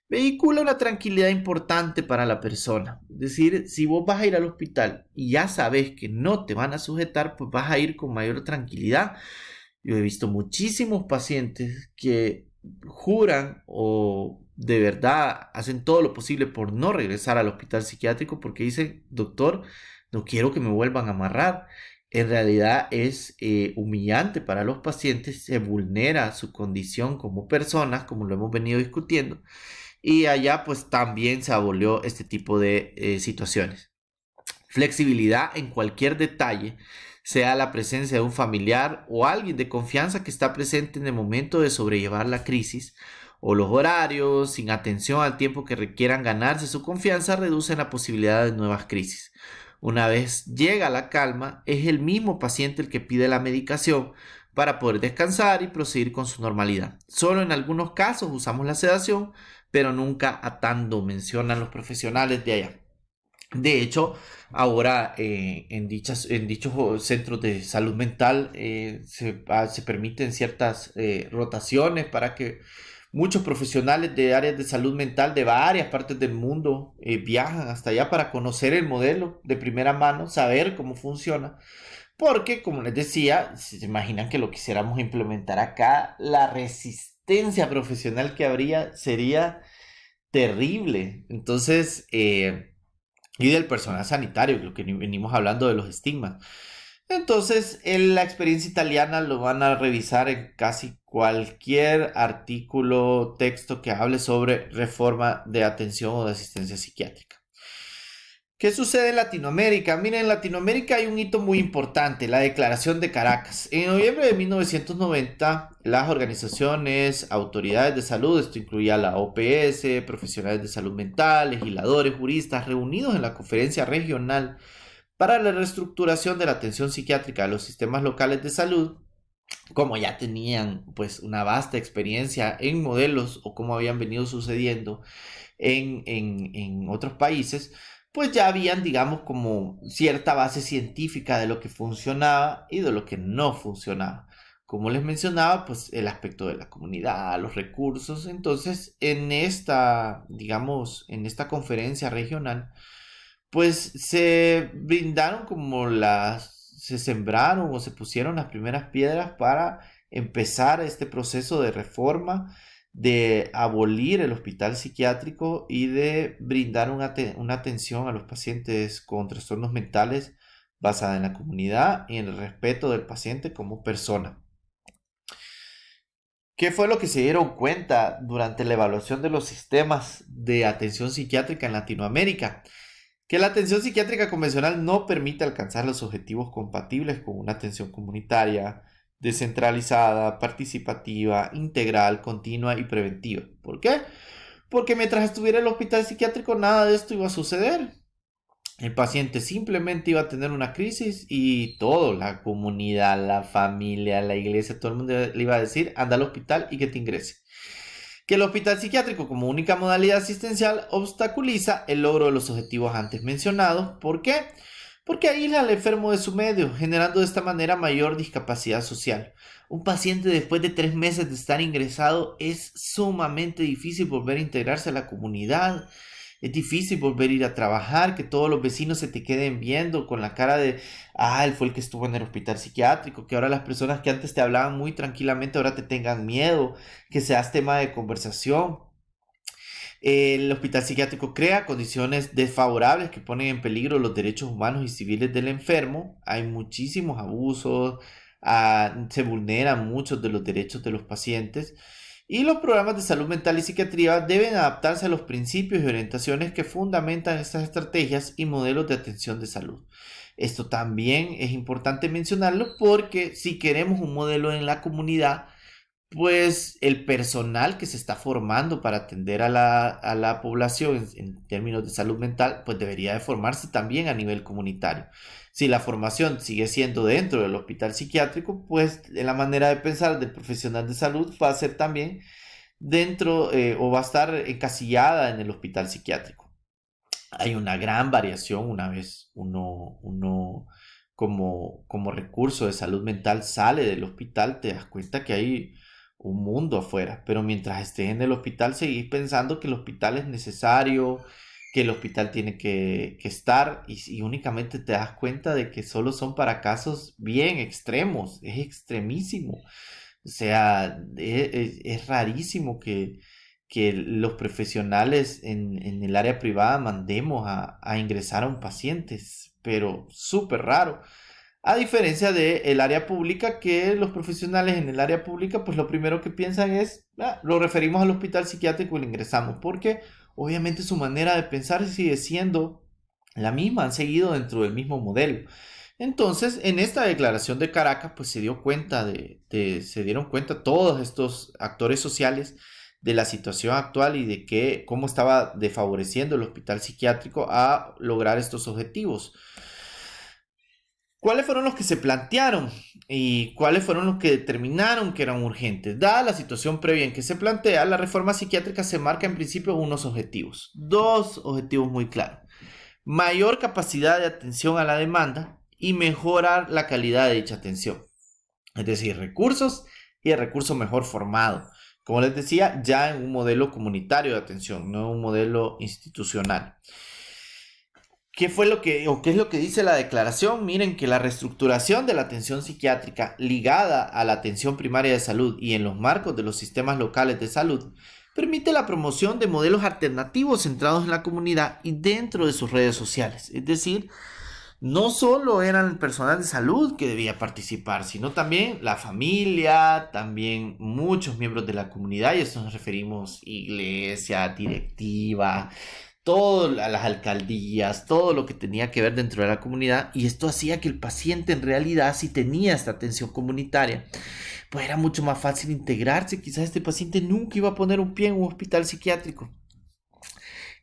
vehicula una tranquilidad importante para la persona. Es decir, si vos vas a ir al hospital y ya sabes que no te van a sujetar, pues vas a ir con mayor tranquilidad. Yo he visto muchísimos pacientes que juran o de verdad hacen todo lo posible por no regresar al hospital psiquiátrico porque dicen, doctor, no quiero que me vuelvan a amarrar. En realidad es humillante para los pacientes, se vulnera su condición como personas, como lo hemos venido discutiendo, y allá pues también se abolió este tipo de situaciones. Flexibilidad en cualquier detalle, sea la presencia de un familiar o alguien de confianza que está presente en el momento de sobrellevar la crisis, o los horarios, sin atención al tiempo que requieran ganarse su confianza, reducen la posibilidad de nuevas crisis. Una vez llega la calma, es el mismo paciente el que pide la medicación para poder descansar y proseguir con su normalidad. Solo en algunos casos usamos la sedación, pero nunca atando, mencionan los profesionales de allá. De hecho, ahora en dichos centros de salud mental se permiten ciertas rotaciones para que muchos profesionales de áreas de salud mental de varias partes del mundo viajan hasta allá para conocer el modelo de primera mano, saber cómo funciona. Porque, como les decía, si se imaginan que lo quisiéramos implementar acá, la resistencia profesional que habría sería terrible. Entonces, y del personal sanitario, lo que venimos hablando de los estigmas. Entonces, en la experiencia italiana lo van a revisar en casi cualquier artículo, texto que hable sobre reforma de atención o de asistencia psiquiátrica. ¿Qué sucede en Latinoamérica? Miren, en Latinoamérica hay un hito muy importante, la Declaración de Caracas. En noviembre de 1990, las organizaciones, autoridades de salud, esto incluía la OPS, profesionales de salud mental, legisladores, juristas, reunidos en la Conferencia Regional para la Reestructuración de la Atención Psiquiátrica de los Sistemas Locales de Salud, como ya tenían pues una vasta experiencia en modelos o como habían venido sucediendo en otros países, pues ya habían, digamos, como cierta base científica de lo que funcionaba y de lo que no funcionaba. Como les mencionaba, pues el aspecto de la comunidad, los recursos. Entonces, en esta, digamos, en esta conferencia regional, pues se brindaron como se sembraron o se pusieron las primeras piedras para empezar este proceso de reforma, de abolir el hospital psiquiátrico y de brindar una atención a los pacientes con trastornos mentales basada en la comunidad y en el respeto del paciente como persona. ¿Qué fue lo que se dieron cuenta durante la evaluación de los sistemas de atención psiquiátrica en Latinoamérica? Que la atención psiquiátrica convencional no permite alcanzar los objetivos compatibles con una atención comunitaria, descentralizada, participativa, integral, continua y preventiva. ¿Por qué? Porque mientras estuviera en el hospital psiquiátrico nada de esto iba a suceder. El paciente simplemente iba a tener una crisis y todo, la comunidad, la familia, la iglesia, todo el mundo le iba a decir, anda al hospital y que te ingrese. Que el hospital psiquiátrico como única modalidad asistencial obstaculiza el logro de los objetivos antes mencionados. ¿Por qué? Porque aísla al enfermo de su medio, generando de esta manera mayor discapacidad social. Un paciente después de 3 meses de estar ingresado es sumamente difícil volver a integrarse a la comunidad. Es difícil volver a ir a trabajar, que todos los vecinos se te queden viendo con la cara de, él fue el que estuvo en el hospital psiquiátrico, que ahora las personas que antes te hablaban muy tranquilamente ahora te tengan miedo, que seas tema de conversación. El hospital psiquiátrico crea condiciones desfavorables que ponen en peligro los derechos humanos y civiles del enfermo. Hay muchísimos abusos, se vulneran muchos de los derechos de los pacientes. Y los programas de salud mental y psiquiatría deben adaptarse a los principios y orientaciones que fundamentan estas estrategias y modelos de atención de salud. Esto también es importante mencionarlo porque si queremos un modelo en la comunidad, pues el personal que se está formando para atender a la población en términos de salud mental, pues debería de formarse también a nivel comunitario. Si la formación sigue siendo dentro del hospital psiquiátrico, pues la manera de pensar del profesional de salud va a ser también dentro o va a estar encasillada en el hospital psiquiátrico. Hay una gran variación una vez uno como recurso de salud mental sale del hospital, te das cuenta que hay un mundo afuera, pero mientras estés en el hospital seguís pensando que el hospital es necesario, que el hospital tiene que estar y únicamente te das cuenta de que solo son para casos bien extremos, es extremísimo. O sea, es rarísimo que los profesionales en el área privada mandemos a ingresar a un paciente, pero súper raro. A diferencia del área pública, que los profesionales en el área pública, pues lo primero que piensan es, lo referimos al hospital psiquiátrico y lo ingresamos, porque obviamente su manera de pensar sigue siendo la misma, han seguido dentro del mismo modelo. Entonces, en esta declaración de Caracas, pues se dio cuenta se dieron cuenta todos estos actores sociales de la situación actual y de cómo estaba desfavoreciendo el hospital psiquiátrico a lograr estos objetivos. ¿Cuáles fueron los que se plantearon y cuáles fueron los que determinaron que eran urgentes? Dada la situación previa en que se plantea, la reforma psiquiátrica se marca en principio unos objetivos. Dos objetivos muy claros. Mayor capacidad de atención a la demanda y mejorar la calidad de dicha atención. Es decir, recursos y el recurso mejor formado. Como les decía, ya en un modelo comunitario de atención, no un modelo institucional. ¿Qué es lo que dice la declaración? Miren que la reestructuración de la atención psiquiátrica ligada a la atención primaria de salud y en los marcos de los sistemas locales de salud permite la promoción de modelos alternativos centrados en la comunidad y dentro de sus redes sociales. Es decir, no solo eran el personal de salud que debía participar, sino también la familia, también muchos miembros de la comunidad, y a esto nos referimos iglesia, directiva, todas las alcaldías, todo lo que tenía que ver dentro de la comunidad, y esto hacía que el paciente en realidad, si tenía esta atención comunitaria, pues era mucho más fácil integrarse. Quizás este paciente nunca iba a poner un pie en un hospital psiquiátrico.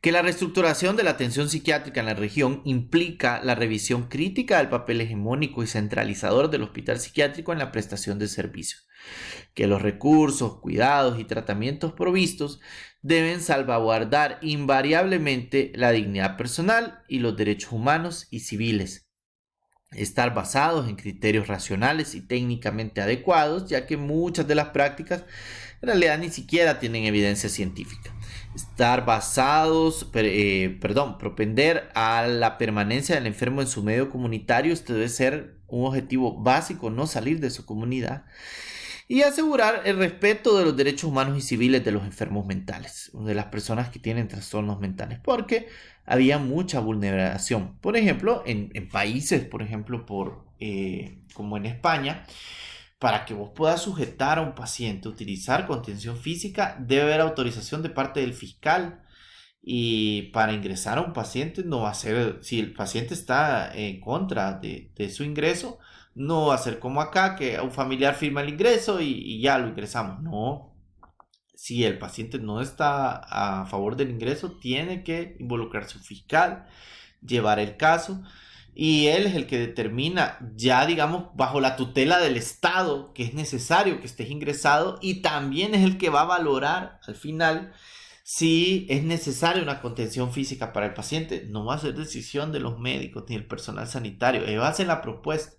Que la reestructuración de la atención psiquiátrica en la región implica la revisión crítica del papel hegemónico y centralizador del hospital psiquiátrico en la prestación de servicios. Que los recursos, cuidados y tratamientos provistos deben salvaguardar invariablemente la dignidad personal y los derechos humanos y civiles. Estar basados en criterios racionales y técnicamente adecuados, ya que muchas de las prácticas en realidad ni siquiera tienen evidencia científica. Estar basados, propender a la permanencia del enfermo en su medio comunitario, esto debe ser un objetivo básico, no salir de su comunidad. Y asegurar el respeto de los derechos humanos y civiles de los enfermos mentales, de las personas que tienen trastornos mentales, porque había mucha vulneración. Por ejemplo, en países, como en España, para que vos puedas sujetar a un paciente, utilizar contención física, debe haber autorización de parte del fiscal. Y para ingresar a un paciente no va a ser, si el paciente está en contra de su ingreso, no va a ser como acá, que un familiar firma el ingreso y ya lo ingresamos. No, si el paciente no está a favor del ingreso, tiene que involucrarse un fiscal, llevar el caso. Y él es el que determina, ya digamos, bajo la tutela del Estado, que es necesario que estés ingresado, y también es el que va a valorar al final si es necesaria una contención física para el paciente. No va a ser decisión de los médicos ni el personal sanitario. Ellos hacen la propuesta,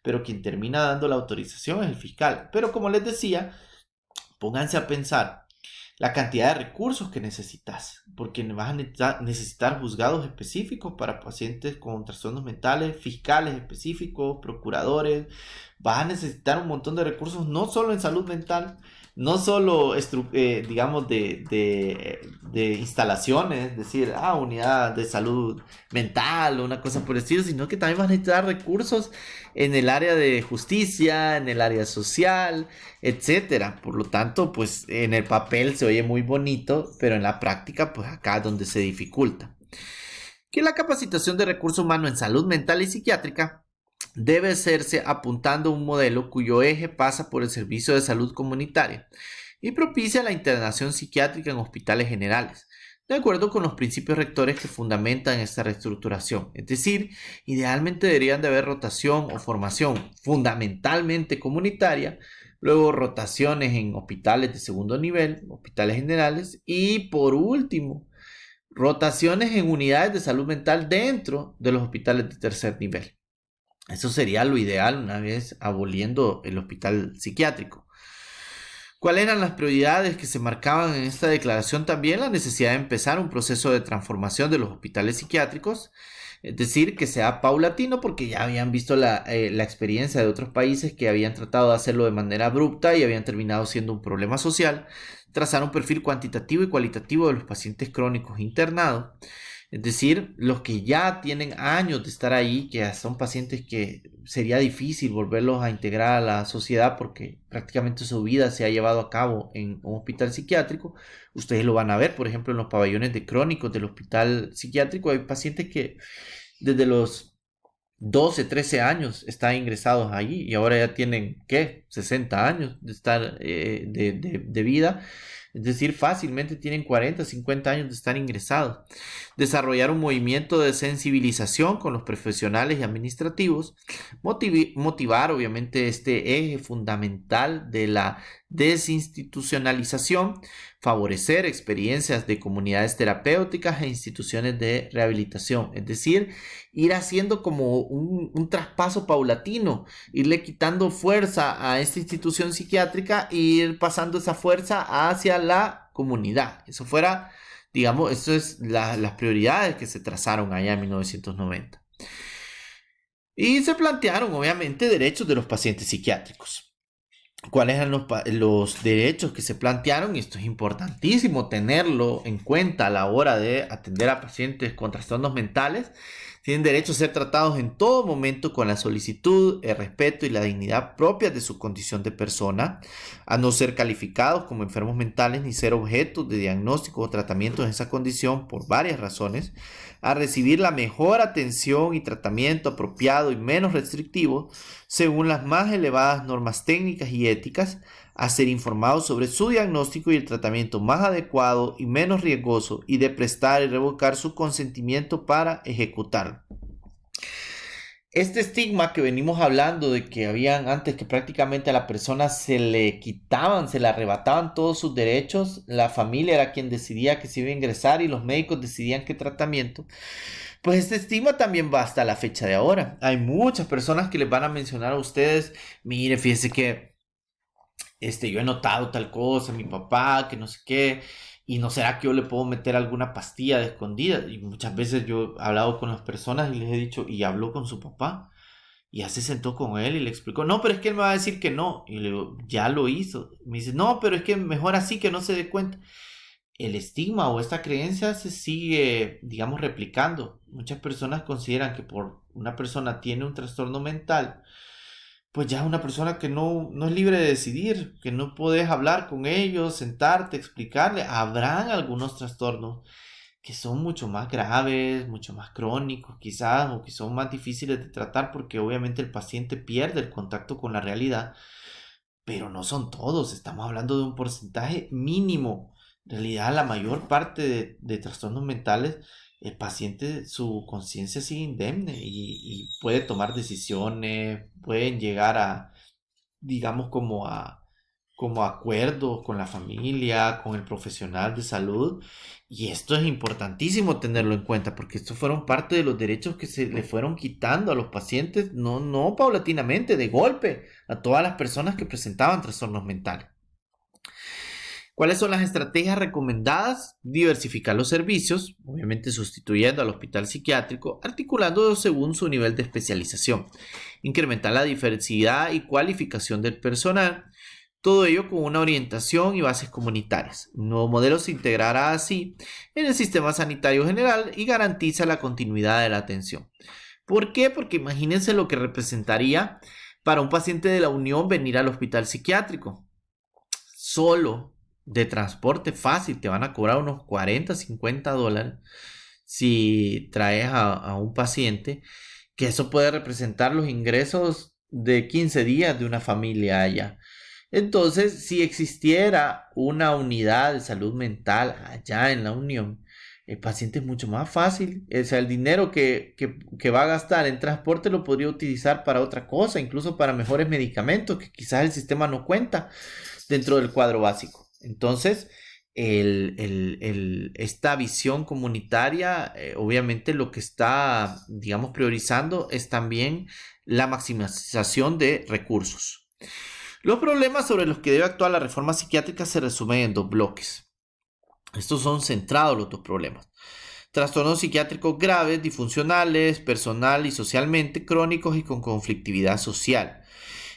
pero quien termina dando la autorización es el fiscal. Pero como les decía, pónganse a pensar la cantidad de recursos que necesitas, porque vas a necesitar juzgados específicos para pacientes con trastornos mentales, fiscales específicos, procuradores. Vas a necesitar un montón de recursos, no solo en salud mental, no solo, digamos, de instalaciones, es decir, unidad de salud mental o una cosa por el estilo, sino que también vas a necesitar recursos en el área de justicia, en el área social, etcétera. Por lo tanto, pues en el papel se oye muy bonito, pero en la práctica, pues acá es donde se dificulta. Que la capacitación de recursos humanos en salud mental y psiquiátrica debe hacerse apuntando a un modelo cuyo eje pasa por el servicio de salud comunitaria y propicia la internación psiquiátrica en hospitales generales, de acuerdo con los principios rectores que fundamentan esta reestructuración. Es decir, idealmente deberían de haber rotación o formación fundamentalmente comunitaria, luego rotaciones en hospitales de segundo nivel, hospitales generales y por último, rotaciones en unidades de salud mental dentro de los hospitales de tercer nivel. Eso sería lo ideal una vez aboliendo el hospital psiquiátrico. ¿Cuáles eran las prioridades que se marcaban en esta declaración? También la necesidad de empezar un proceso de transformación de los hospitales psiquiátricos, es decir, que sea paulatino, porque ya habían visto la experiencia de otros países que habían tratado de hacerlo de manera abrupta y habían terminado siendo un problema social. Trazar un perfil cuantitativo y cualitativo de los pacientes crónicos internados. Es decir, los que ya tienen años de estar ahí, que son pacientes que sería difícil volverlos a integrar a la sociedad porque prácticamente su vida se ha llevado a cabo en un hospital psiquiátrico. Ustedes lo van a ver, por ejemplo, en los pabellones de crónicos del hospital psiquiátrico. Hay pacientes que desde los 12, 13 años están ingresados allí y ahora ya tienen, ¿qué? 60 años de estar de vida. Es decir, fácilmente tienen 40, 50 años de estar ingresados. Desarrollar un movimiento de sensibilización con los profesionales y administrativos. Motivar, obviamente, este eje fundamental de la desinstitucionalización. Favorecer experiencias de comunidades terapéuticas e instituciones de rehabilitación. Es decir, ir haciendo como un traspaso paulatino, irle quitando fuerza a esta institución psiquiátrica e ir pasando esa fuerza hacia la comunidad. Eso fuera, digamos, eso es las prioridades que se trazaron allá en 1990. Y se plantearon, obviamente, derechos de los pacientes psiquiátricos. ¿Cuáles eran los derechos que se plantearon? Y esto es importantísimo tenerlo en cuenta a la hora de atender a pacientes con trastornos mentales. Tienen derecho a ser tratados en todo momento con la solicitud, el respeto y la dignidad propias de su condición de persona, a no ser calificados como enfermos mentales ni ser objetos de diagnóstico o tratamiento en esa condición por varias razones, a recibir la mejor atención y tratamiento apropiado y menos restrictivo según las más elevadas normas técnicas y éticas, a ser informados sobre su diagnóstico y el tratamiento más adecuado y menos riesgoso y de prestar y revocar su consentimiento para ejecutarlo. Este estigma que venimos hablando de que habían antes que prácticamente a la persona se le quitaban, se le arrebataban todos sus derechos, la familia era quien decidía que se iba a ingresar y los médicos decidían qué tratamiento. Pues este estigma también va hasta la fecha de ahora. Hay muchas personas que les van a mencionar a ustedes, mire, fíjese que yo he notado tal cosa, mi papá, que no sé qué, y no será que yo le puedo meter alguna pastilla de escondida. Y muchas veces yo he hablado con las personas y les he dicho, y habló con su papá, y ya se sentó con él y le explicó, no, pero es que él me va a decir que no. Y le digo, ya lo hizo. Me dice, no, pero es que mejor así que no se dé cuenta. El estigma o esta creencia se sigue, digamos, replicando. Muchas personas consideran que por una persona tiene un trastorno mental, pues ya es una persona que no es libre de decidir, que no puedes hablar con ellos, sentarte, explicarle. Habrán algunos trastornos que son mucho más graves, mucho más crónicos quizás, o que son más difíciles de tratar porque obviamente el paciente pierde el contacto con la realidad, pero no son todos, estamos hablando de un porcentaje mínimo. En realidad, la mayor parte de trastornos mentales, el paciente, su conciencia sigue indemne y puede tomar decisiones, pueden llegar a, digamos, como acuerdos con la familia, con el profesional de salud. Y esto es importantísimo tenerlo en cuenta, porque estos fueron parte de los derechos que se le fueron quitando a los pacientes, no paulatinamente, de golpe, a todas las personas que presentaban trastornos mentales. ¿Cuáles son las estrategias recomendadas? Diversificar los servicios, obviamente sustituyendo al hospital psiquiátrico, articulando según su nivel de especialización. Incrementar la diversidad y cualificación del personal. Todo ello con una orientación y bases comunitarias. Un nuevo modelo se integrará así en el sistema sanitario general y garantiza la continuidad de la atención. ¿Por qué? Porque imagínense lo que representaría para un paciente de la Unión venir al hospital psiquiátrico. Solo de transporte fácil te van a cobrar unos 40, 50 dólares si traes a un paciente, que eso puede representar los ingresos de 15 días de una familia allá. Entonces, si existiera una unidad de salud mental allá en la Unión, el paciente es mucho más fácil. O sea, el dinero que va a gastar en transporte lo podría utilizar para otra cosa, incluso para mejores medicamentos que quizás el sistema no cuenta dentro del cuadro básico. Entonces, esta visión comunitaria, obviamente lo que está, digamos, priorizando es también la maximización de recursos. Los problemas sobre los que debe actuar la reforma psiquiátrica se resumen en dos bloques. Estos son centrados los dos problemas. Trastornos psiquiátricos graves, disfuncionales, personal y socialmente, crónicos y con conflictividad social.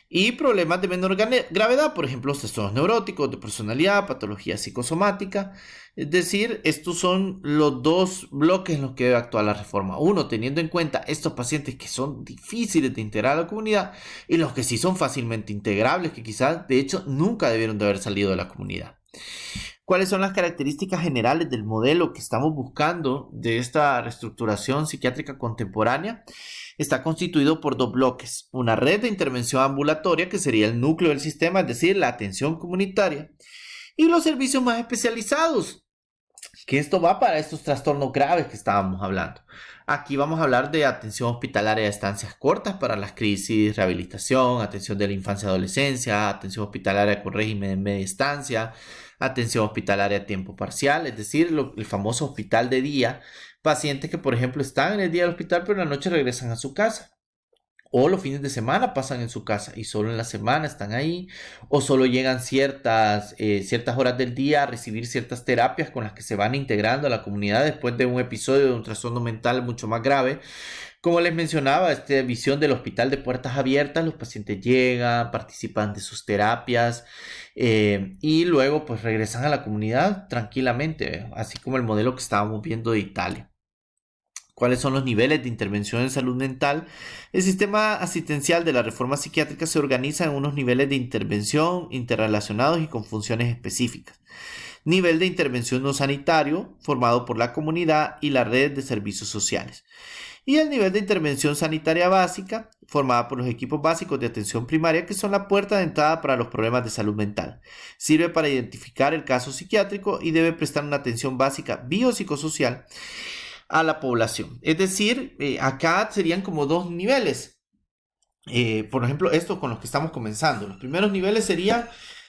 Y problemas de menor gravedad, por ejemplo, los trastornos neuróticos, de personalidad, patología psicosomática. Es decir, estos son los dos bloques en los que debe actuar la reforma. Uno, teniendo en cuenta estos pacientes que son difíciles de integrar a la comunidad y los que sí son fácilmente integrables, que quizás de hecho nunca debieron de haber salido de la comunidad. ¿Cuáles son las características generales del modelo que estamos buscando de esta reestructuración psiquiátrica contemporánea? Está constituido por dos bloques. Una red de intervención ambulatoria, que sería el núcleo del sistema, es decir, la atención comunitaria, y los servicios más especializados, que esto va para estos trastornos graves que estábamos hablando. Aquí vamos a hablar de atención hospitalaria de estancias cortas para las crisis, rehabilitación, atención de la infancia y adolescencia, atención hospitalaria con régimen de media estancia, atención hospitalaria a tiempo parcial, es decir, el famoso hospital de día, pacientes que por ejemplo están en el día del hospital pero en la noche regresan a su casa. O los fines de semana pasan en su casa y solo en la semana están ahí. O solo llegan ciertas horas del día a recibir ciertas terapias con las que se van integrando a la comunidad después de un episodio de un trastorno mental mucho más grave. Como les mencionaba, esta visión del hospital de puertas abiertas, los pacientes llegan, participan de sus terapias y luego pues regresan a la comunidad tranquilamente, así como el modelo que estábamos viendo de Italia. ¿Cuáles son los niveles de intervención en salud mental? El sistema asistencial de la reforma psiquiátrica se organiza en unos niveles de intervención interrelacionados y con funciones específicas. Nivel de intervención no sanitario, formado por la comunidad y la red de servicios sociales. Y el nivel de intervención sanitaria básica, formada por los equipos básicos de atención primaria, que son la puerta de entrada para los problemas de salud mental. Sirve para identificar el caso psiquiátrico y debe prestar una atención básica biopsicosocial a la población. Es decir, acá serían como dos niveles. Por ejemplo, esto con los que estamos comenzando. Los primeros niveles serían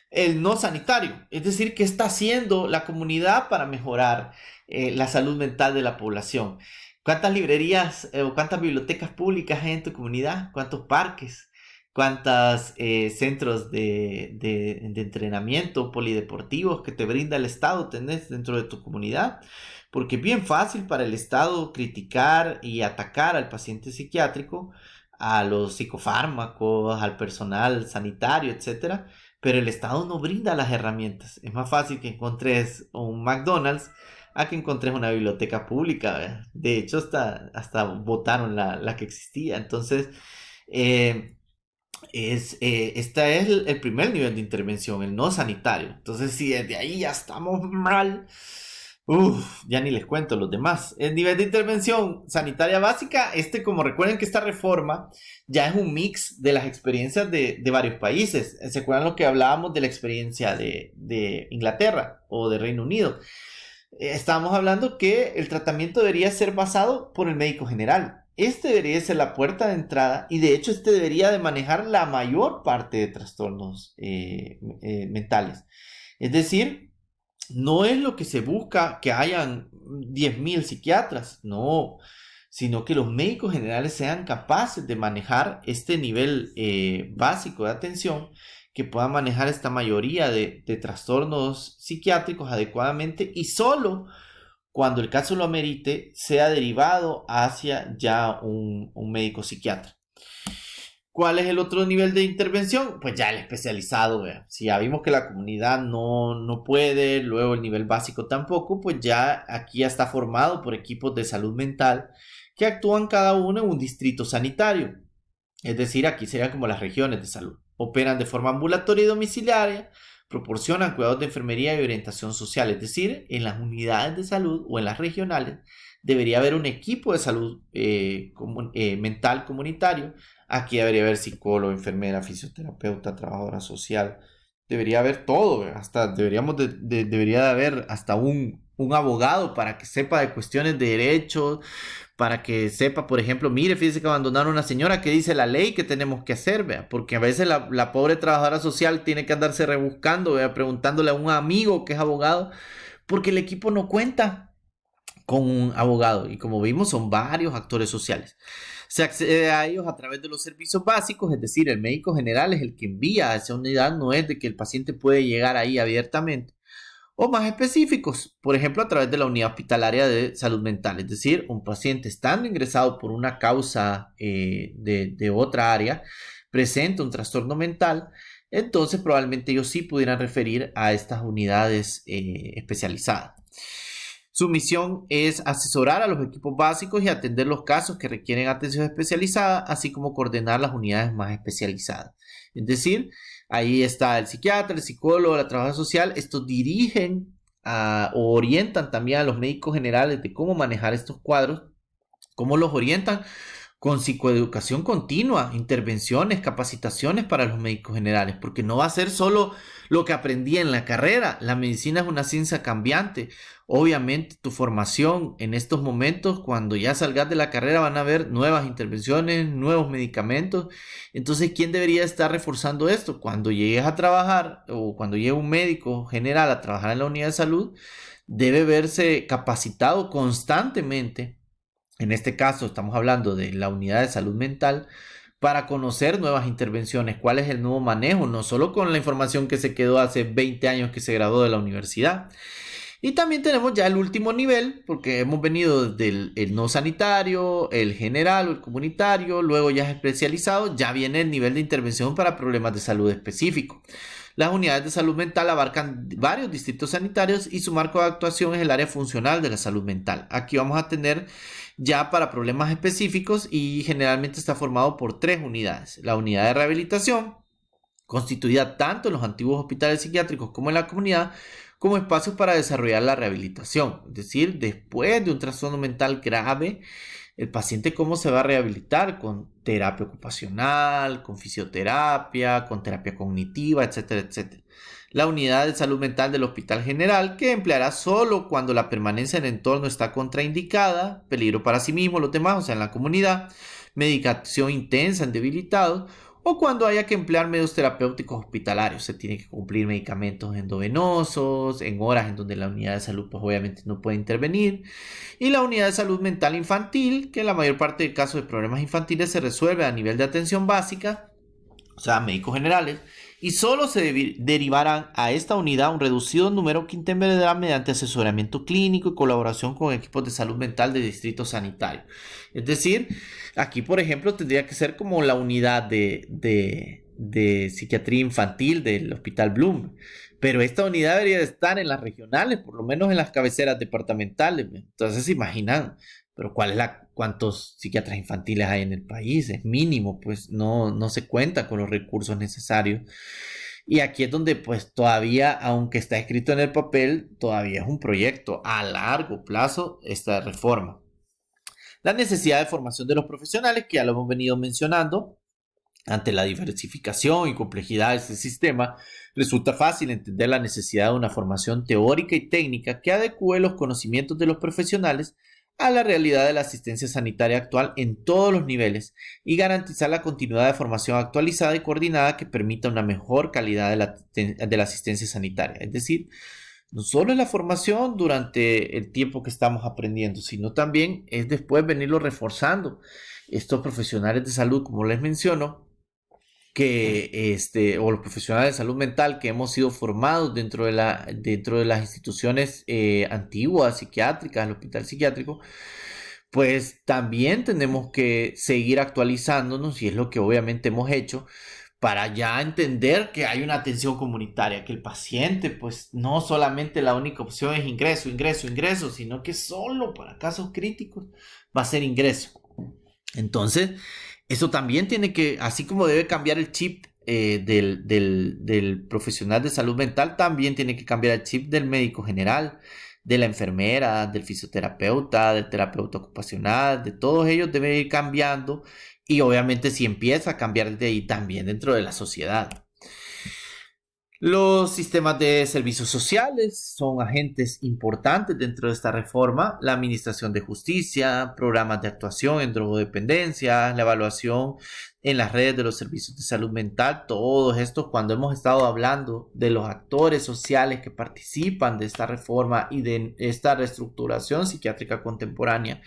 el no sanitario, es decir, qué está haciendo la comunidad para mejorar la salud mental de la población. ¿Cuántas librerías o cuántas bibliotecas públicas hay en tu comunidad? ¿Cuántos parques? ¿Cuántos centros de entrenamiento polideportivos que te brinda el Estado tenés dentro de tu comunidad? Porque es bien fácil para el Estado criticar y atacar al paciente psiquiátrico, a los psicofármacos, al personal sanitario, etcétera, pero el Estado no brinda las herramientas. Es más fácil que encontres un McDonald's a que encontres una biblioteca pública, ¿verdad? De hecho, hasta botaron la que existía. Entonces, Este es el primer nivel de intervención, el no sanitario. Entonces, si desde ahí ya estamos mal, ya ni les cuento los demás. El nivel de intervención sanitaria básica, como recuerden que esta reforma ya es un mix de las experiencias de varios países. ¿Se acuerdan lo que hablábamos de la experiencia de Inglaterra o de Reino Unido? Estábamos hablando que el tratamiento debería ser basado por el médico general. Este debería ser la puerta de entrada y de hecho este debería de manejar la mayor parte de trastornos mentales. Es decir, no es lo que se busca que hayan 10.000 psiquiatras, no, sino que los médicos generales sean capaces de manejar este nivel básico de atención, que puedan manejar esta mayoría de trastornos psiquiátricos adecuadamente y solo cuando el caso lo amerite sea derivado hacia ya un médico psiquiatra. ¿Cuál es el otro nivel de intervención? Pues ya el especializado, ¿vea? Si ya vimos que la comunidad no puede, luego el nivel básico tampoco, pues ya aquí ya está formado por equipos de salud mental que actúan cada uno en un distrito sanitario. Es decir, aquí serían como las regiones de salud. Operan de forma ambulatoria y domiciliaria, proporcionan cuidados de enfermería y orientación social. Es decir, en las unidades de salud o en las regionales debería haber un equipo de salud mental comunitario. Aquí debería haber psicólogo, enfermera, fisioterapeuta, trabajadora social. Debería haber todo, hasta debería de haber hasta un abogado para que sepa de cuestiones de derechos, para que sepa, por ejemplo, mire, fíjese que abandonaron a una señora, ¿qué dice la ley que tenemos que hacer? ¿Vea? Porque a veces la pobre trabajadora social tiene que andarse rebuscando, ¿vea? Preguntándole a un amigo que es abogado, porque el equipo no cuenta con un abogado. Y como vimos, son varios actores sociales. Se accede a ellos a través de los servicios básicos, es decir, el médico general es el que envía a esa unidad, no es de que el paciente puede llegar ahí abiertamente. O más específicos, por ejemplo, a través de la unidad hospitalaria de salud mental, es decir, un paciente estando ingresado por una causa de otra área, presenta un trastorno mental, entonces probablemente ellos sí pudieran referir a estas unidades especializadas. Su misión es asesorar a los equipos básicos y atender los casos que requieren atención especializada, así como coordinar las unidades más especializadas. Es decir, ahí está el psiquiatra, el psicólogo, la trabajadora social. Estos dirigen o orientan también a los médicos generales de cómo manejar estos cuadros, cómo los orientan con psicoeducación continua, intervenciones, capacitaciones para los médicos generales, porque no va a ser solo lo que aprendí en la carrera. La medicina es una ciencia cambiante. Obviamente tu formación en estos momentos, cuando ya salgas de la carrera, van a haber nuevas intervenciones, nuevos medicamentos. Entonces, ¿quién debería estar reforzando esto? Cuando llegues a trabajar o cuando llegue un médico general a trabajar en la unidad de salud, debe verse capacitado constantemente. En este caso estamos hablando de la unidad de salud mental para conocer nuevas intervenciones, cuál es el nuevo manejo, no solo con la información que se quedó hace 20 años que se graduó de la universidad. Y también tenemos ya el último nivel, porque hemos venido del el no sanitario, el general o el comunitario, luego ya es especializado, ya viene el nivel de intervención para problemas de salud específicos. Las unidades de salud mental abarcan varios distritos sanitarios y su marco de actuación es el área funcional de la salud mental. Aquí vamos a tener ya para problemas específicos y generalmente está formado por 3 unidades. La unidad de rehabilitación, constituida tanto en los antiguos hospitales psiquiátricos como en la comunidad, como espacios para desarrollar la rehabilitación. Es decir, después de un trastorno mental grave, el paciente cómo se va a rehabilitar con terapia ocupacional, con fisioterapia, con terapia cognitiva, etcétera, etcétera. La unidad de salud mental del Hospital General, que empleará solo cuando la permanencia en el entorno está contraindicada, peligro para sí mismo, los demás, o sea, en la comunidad, medicación intensa en debilitados, o cuando haya que emplear medios terapéuticos hospitalarios. Se tiene que cumplir medicamentos endovenosos en horas en donde la unidad de salud pues obviamente no puede intervenir. Y la unidad de salud mental infantil, que en la mayor parte de casos de problemas infantiles se resuelve a nivel de atención básica, o sea, médicos generales, y solo se derivarán a esta unidad un reducido número que intervendrá mediante asesoramiento clínico y colaboración con equipos de salud mental de distrito sanitario. Es decir, aquí, por ejemplo, tendría que ser como la unidad de psiquiatría infantil del Hospital Bloom. Pero esta unidad debería de estar en las regionales, por lo menos en las cabeceras departamentales. Entonces, se imaginan, pero cuántos psiquiatras infantiles hay en el país, es mínimo, pues no se cuenta con los recursos necesarios. Y aquí es donde pues todavía, aunque está escrito en el papel, todavía es un proyecto a largo plazo esta reforma. La necesidad de formación de los profesionales, que ya lo hemos venido mencionando, ante la diversificación y complejidad de este sistema, resulta fácil entender la necesidad de una formación teórica y técnica que adecue los conocimientos de los profesionales a la realidad de la asistencia sanitaria actual en todos los niveles y garantizar la continuidad de formación actualizada y coordinada que permita una mejor calidad de la asistencia sanitaria. Es decir, no solo es la formación durante el tiempo que estamos aprendiendo, sino también es después venirlo reforzando. Estos profesionales de salud, como les menciono, o los profesionales de salud mental que hemos sido formados dentro de las instituciones antiguas, psiquiátricas, el hospital psiquiátrico, pues también tenemos que seguir actualizándonos y es lo que obviamente hemos hecho para ya entender que hay una atención comunitaria, que el paciente, pues no solamente la única opción es ingreso, ingreso, ingreso, sino que solo para casos críticos va a ser ingreso. Entonces, eso también tiene que, así como debe cambiar el chip del profesional de salud mental, también tiene que cambiar el chip del médico general, de la enfermera, del fisioterapeuta, del terapeuta ocupacional, de todos ellos debe ir cambiando y obviamente si empieza a cambiar de ahí también dentro de la sociedad. Los sistemas de servicios sociales son agentes importantes dentro de esta reforma. La administración de justicia, programas de actuación en drogodependencia, la evaluación en las redes de los servicios de salud mental, todos estos cuando hemos estado hablando de los actores sociales que participan de esta reforma y de esta reestructuración psiquiátrica contemporánea.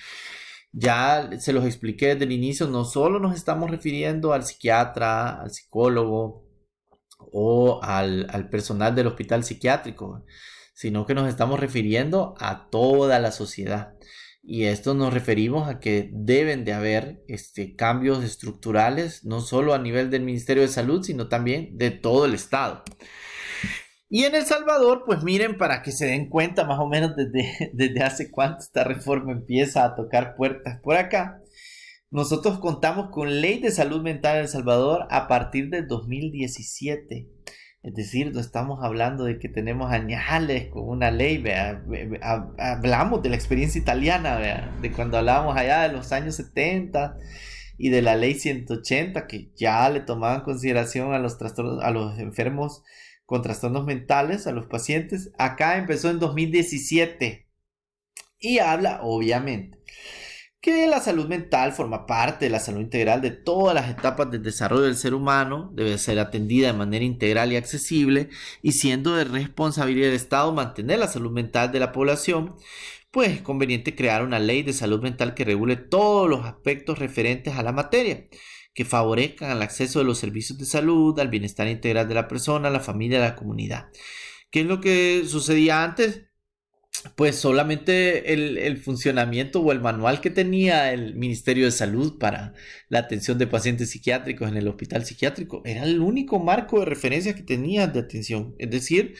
Ya se los expliqué desde el inicio, no solo nos estamos refiriendo al psiquiatra, al psicólogo, o al personal del hospital psiquiátrico, sino que nos estamos refiriendo a toda la sociedad. Y esto nos referimos a que deben de haber cambios estructurales, no solo a nivel del Ministerio de Salud, sino también de todo el Estado. Y en El Salvador, pues miren, para que se den cuenta más o menos desde hace cuánto esta reforma empieza a tocar puertas por acá. Nosotros contamos con ley de salud mental en El Salvador a partir del 2017. Es decir, no estamos hablando de que tenemos añales con una ley, ¿vea? Hablamos de la experiencia italiana, ¿vea? De cuando hablábamos allá de los años 70 y de la ley 180, que ya le tomaban consideración a los enfermos con trastornos mentales, a los pacientes. Acá empezó en 2017 y habla, obviamente, que la salud mental forma parte de la salud integral de todas las etapas del desarrollo del ser humano, debe ser atendida de manera integral y accesible, y siendo de responsabilidad del Estado mantener la salud mental de la población, pues es conveniente crear una ley de salud mental que regule todos los aspectos referentes a la materia, que favorezcan el acceso de los servicios de salud, al bienestar integral de la persona, la familia y la comunidad. ¿Qué es lo que sucedía antes? Pues solamente el funcionamiento o el manual que tenía el Ministerio de Salud para la atención de pacientes psiquiátricos en el hospital psiquiátrico era el único marco de referencia que tenía de atención. Es decir,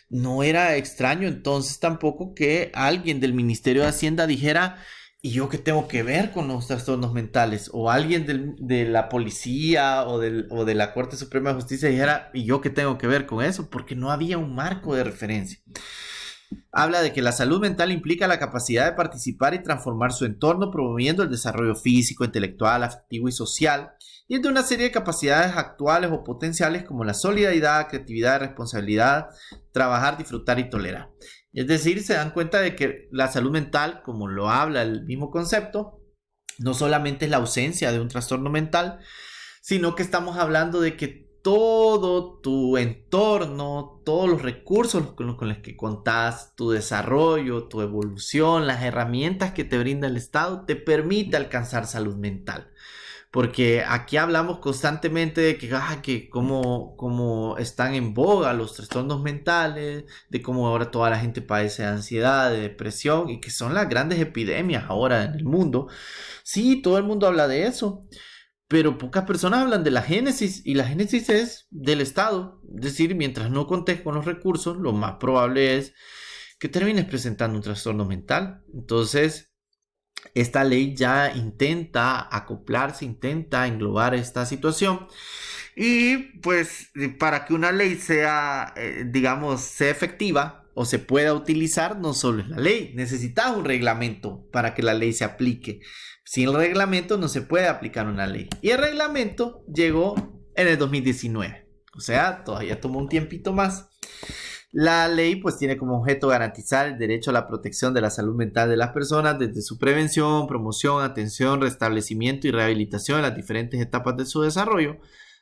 no era extraño entonces tampoco que alguien del Ministerio de Hacienda dijera: ¿y yo qué tengo que ver con los trastornos mentales? O alguien de la policía o de la Corte Suprema de Justicia dijera: ¿y yo qué tengo que ver con eso? Porque no había un marco de referencia. Habla de que la salud mental implica la capacidad de participar y transformar su entorno, promoviendo el desarrollo físico, intelectual, afectivo y social, y de una serie de capacidades actuales o potenciales como la solidaridad, creatividad, responsabilidad, trabajar, disfrutar y tolerar. Es decir, se dan cuenta de que la salud mental, como lo habla el mismo concepto, no solamente es la ausencia de un trastorno mental, sino que estamos hablando de que todo tu entorno, todos los recursos con los que contás, tu desarrollo, tu evolución, las herramientas que te brinda el Estado, te permite alcanzar salud mental. Porque aquí hablamos constantemente de que cómo están en boga los trastornos mentales, de cómo ahora toda la gente padece de ansiedad, de depresión, y que son las grandes epidemias ahora en el mundo. Sí, todo el mundo habla de eso, pero pocas personas hablan de la génesis, y la génesis es del Estado. Es decir, mientras no contes con los recursos, lo más probable es que termines presentando un trastorno mental. Entonces, esta ley ya intenta acoplarse, intenta englobar esta situación. Y pues para que una ley sea, digamos, sea efectiva o se pueda utilizar, no solo es la ley, necesitas un reglamento para que la ley se aplique. Sin el reglamento no se puede aplicar una ley. Y el reglamento llegó en el 2019. O sea, todavía tomó un tiempito más. La ley pues tiene como objeto garantizar el derecho a la protección de la salud mental de las personas desde su prevención, promoción, atención, restablecimiento y rehabilitación en las diferentes etapas de su desarrollo,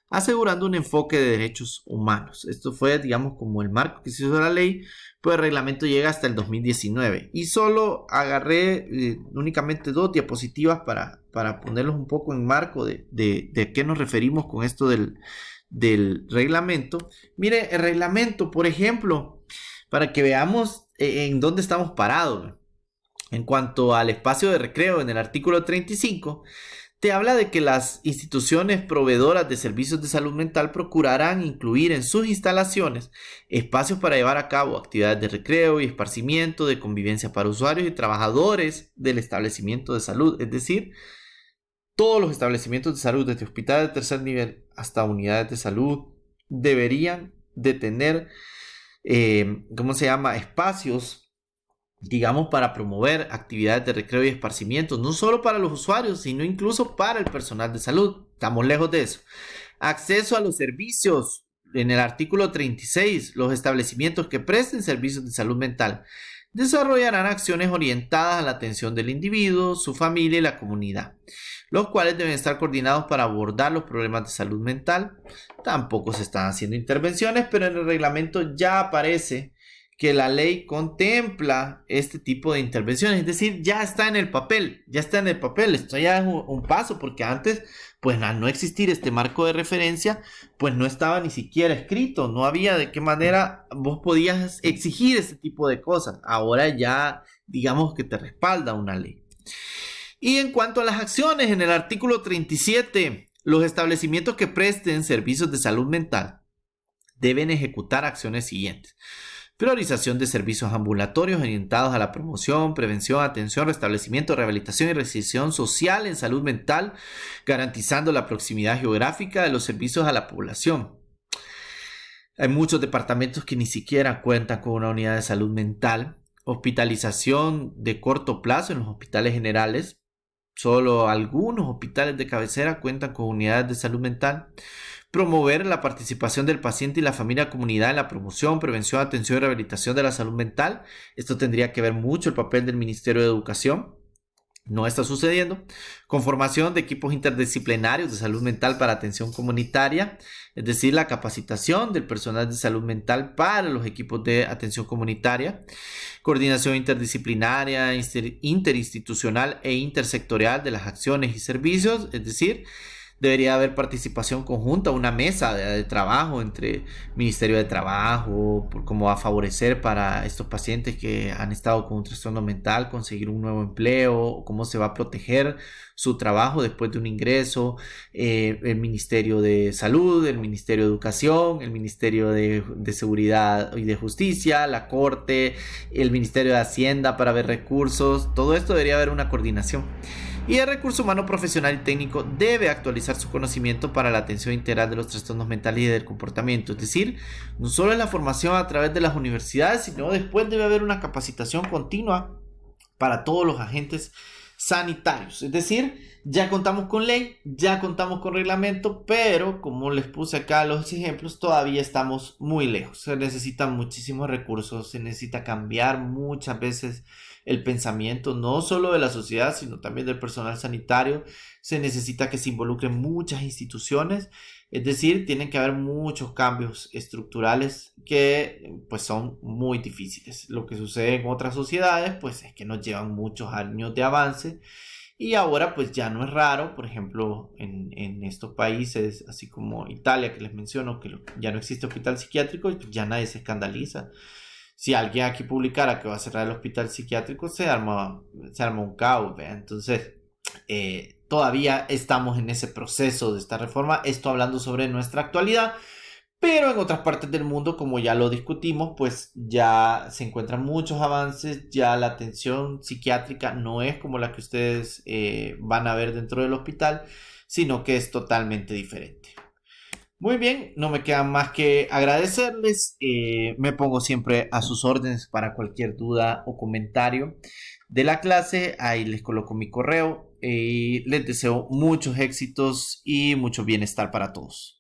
asegurando un enfoque de derechos humanos. Esto fue, digamos, como el marco que se hizo la ley, pues el reglamento llega hasta el 2019 y solo agarré únicamente 2 diapositivas para ponerlos un poco en marco de qué nos referimos con esto del reglamento. Mire, el reglamento, por ejemplo, para que veamos en dónde estamos parados. En cuanto al espacio de recreo, en el artículo 35, te habla de que las instituciones proveedoras de servicios de salud mental procurarán incluir en sus instalaciones espacios para llevar a cabo actividades de recreo y esparcimiento, de convivencia para usuarios y trabajadores del establecimiento de salud. Es decir, todos los establecimientos de salud, desde hospitales de tercer nivel hasta unidades de salud, deberían de tener, ¿cómo se llama?, espacios, digamos, para promover actividades de recreo y esparcimiento, no solo para los usuarios, sino incluso para el personal de salud. Estamos lejos de eso. Acceso a los servicios. En el artículo 36, los establecimientos que presten servicios de salud mental desarrollarán acciones orientadas a la atención del individuo, su familia y la comunidad, los cuales deben estar coordinados para abordar los problemas de salud mental. Tampoco se están haciendo intervenciones, pero en el reglamento ya aparece que la ley contempla este tipo de intervenciones, es decir, ya está en el papel, esto ya es un paso, porque antes, pues al no existir este marco de referencia, pues no estaba ni siquiera escrito, no había de qué manera vos podías exigir este tipo de cosas, ahora ya digamos que te respalda una ley. Y en cuanto a las acciones, en el artículo 37, los establecimientos que presten servicios de salud mental deben ejecutar acciones siguientes: priorización de servicios ambulatorios orientados a la promoción, prevención, atención, restablecimiento, rehabilitación y reinserción social en salud mental, garantizando la proximidad geográfica de los servicios a la población. Hay muchos departamentos que ni siquiera cuentan con una unidad de salud mental. Hospitalización de corto plazo en los hospitales generales. Solo algunos hospitales de cabecera cuentan con unidades de salud mental. Promover la participación del paciente y la familia comunidad en la promoción, prevención, atención y rehabilitación de la salud mental. Esto tendría que ver mucho el papel del Ministerio de Educación. No está sucediendo. Conformación de equipos interdisciplinarios de salud mental para atención comunitaria, es decir, la capacitación del personal de salud mental para los equipos de atención comunitaria. Coordinación interdisciplinaria, interinstitucional e intersectorial de las acciones y servicios, es decir, debería haber participación conjunta, una mesa de trabajo entre Ministerio de Trabajo, por cómo va a favorecer para estos pacientes que han estado con un trastorno mental conseguir un nuevo empleo, cómo se va a proteger su trabajo después de un ingreso, el Ministerio de Salud, el Ministerio de Educación, el Ministerio de Seguridad y de Justicia, la Corte, el Ministerio de Hacienda para ver recursos. Todo esto debería haber una coordinación. Y el recurso humano profesional y técnico debe actualizar su conocimiento para la atención integral de los trastornos mentales y del comportamiento. Es decir, no solo es la formación a través de las universidades, sino después debe haber una capacitación continua para todos los agentes sanitarios. Es decir, ya contamos con ley, ya contamos con reglamento, pero como les puse acá los ejemplos, todavía estamos muy lejos. Se necesitan muchísimos recursos, se necesita cambiar muchas veces el pensamiento, no solo de la sociedad, sino también del personal sanitario. Se necesita que se involucren muchas instituciones, es decir, tienen que haber muchos cambios estructurales que pues son muy difíciles. Lo que sucede en otras sociedades pues es que nos llevan muchos años de avance y ahora pues ya no es raro, por ejemplo, en estos países, así como Italia que les menciono, que ya no existe hospital psiquiátrico, ya nadie se escandaliza. Si alguien aquí publicara que va a cerrar el hospital psiquiátrico, se arma un caos, ¿ve? Entonces, todavía estamos en ese proceso de esta reforma. Esto hablando sobre nuestra actualidad, Pero en otras partes del mundo, como ya lo discutimos, pues ya se encuentran muchos avances, ya la atención psiquiátrica no es como la que ustedes van a ver dentro del hospital, sino que es totalmente diferente. Muy bien, no me queda más que agradecerles. Me pongo siempre a sus órdenes para cualquier duda o comentario de la clase. Ahí les coloco mi correo y les deseo muchos éxitos y mucho bienestar para todos.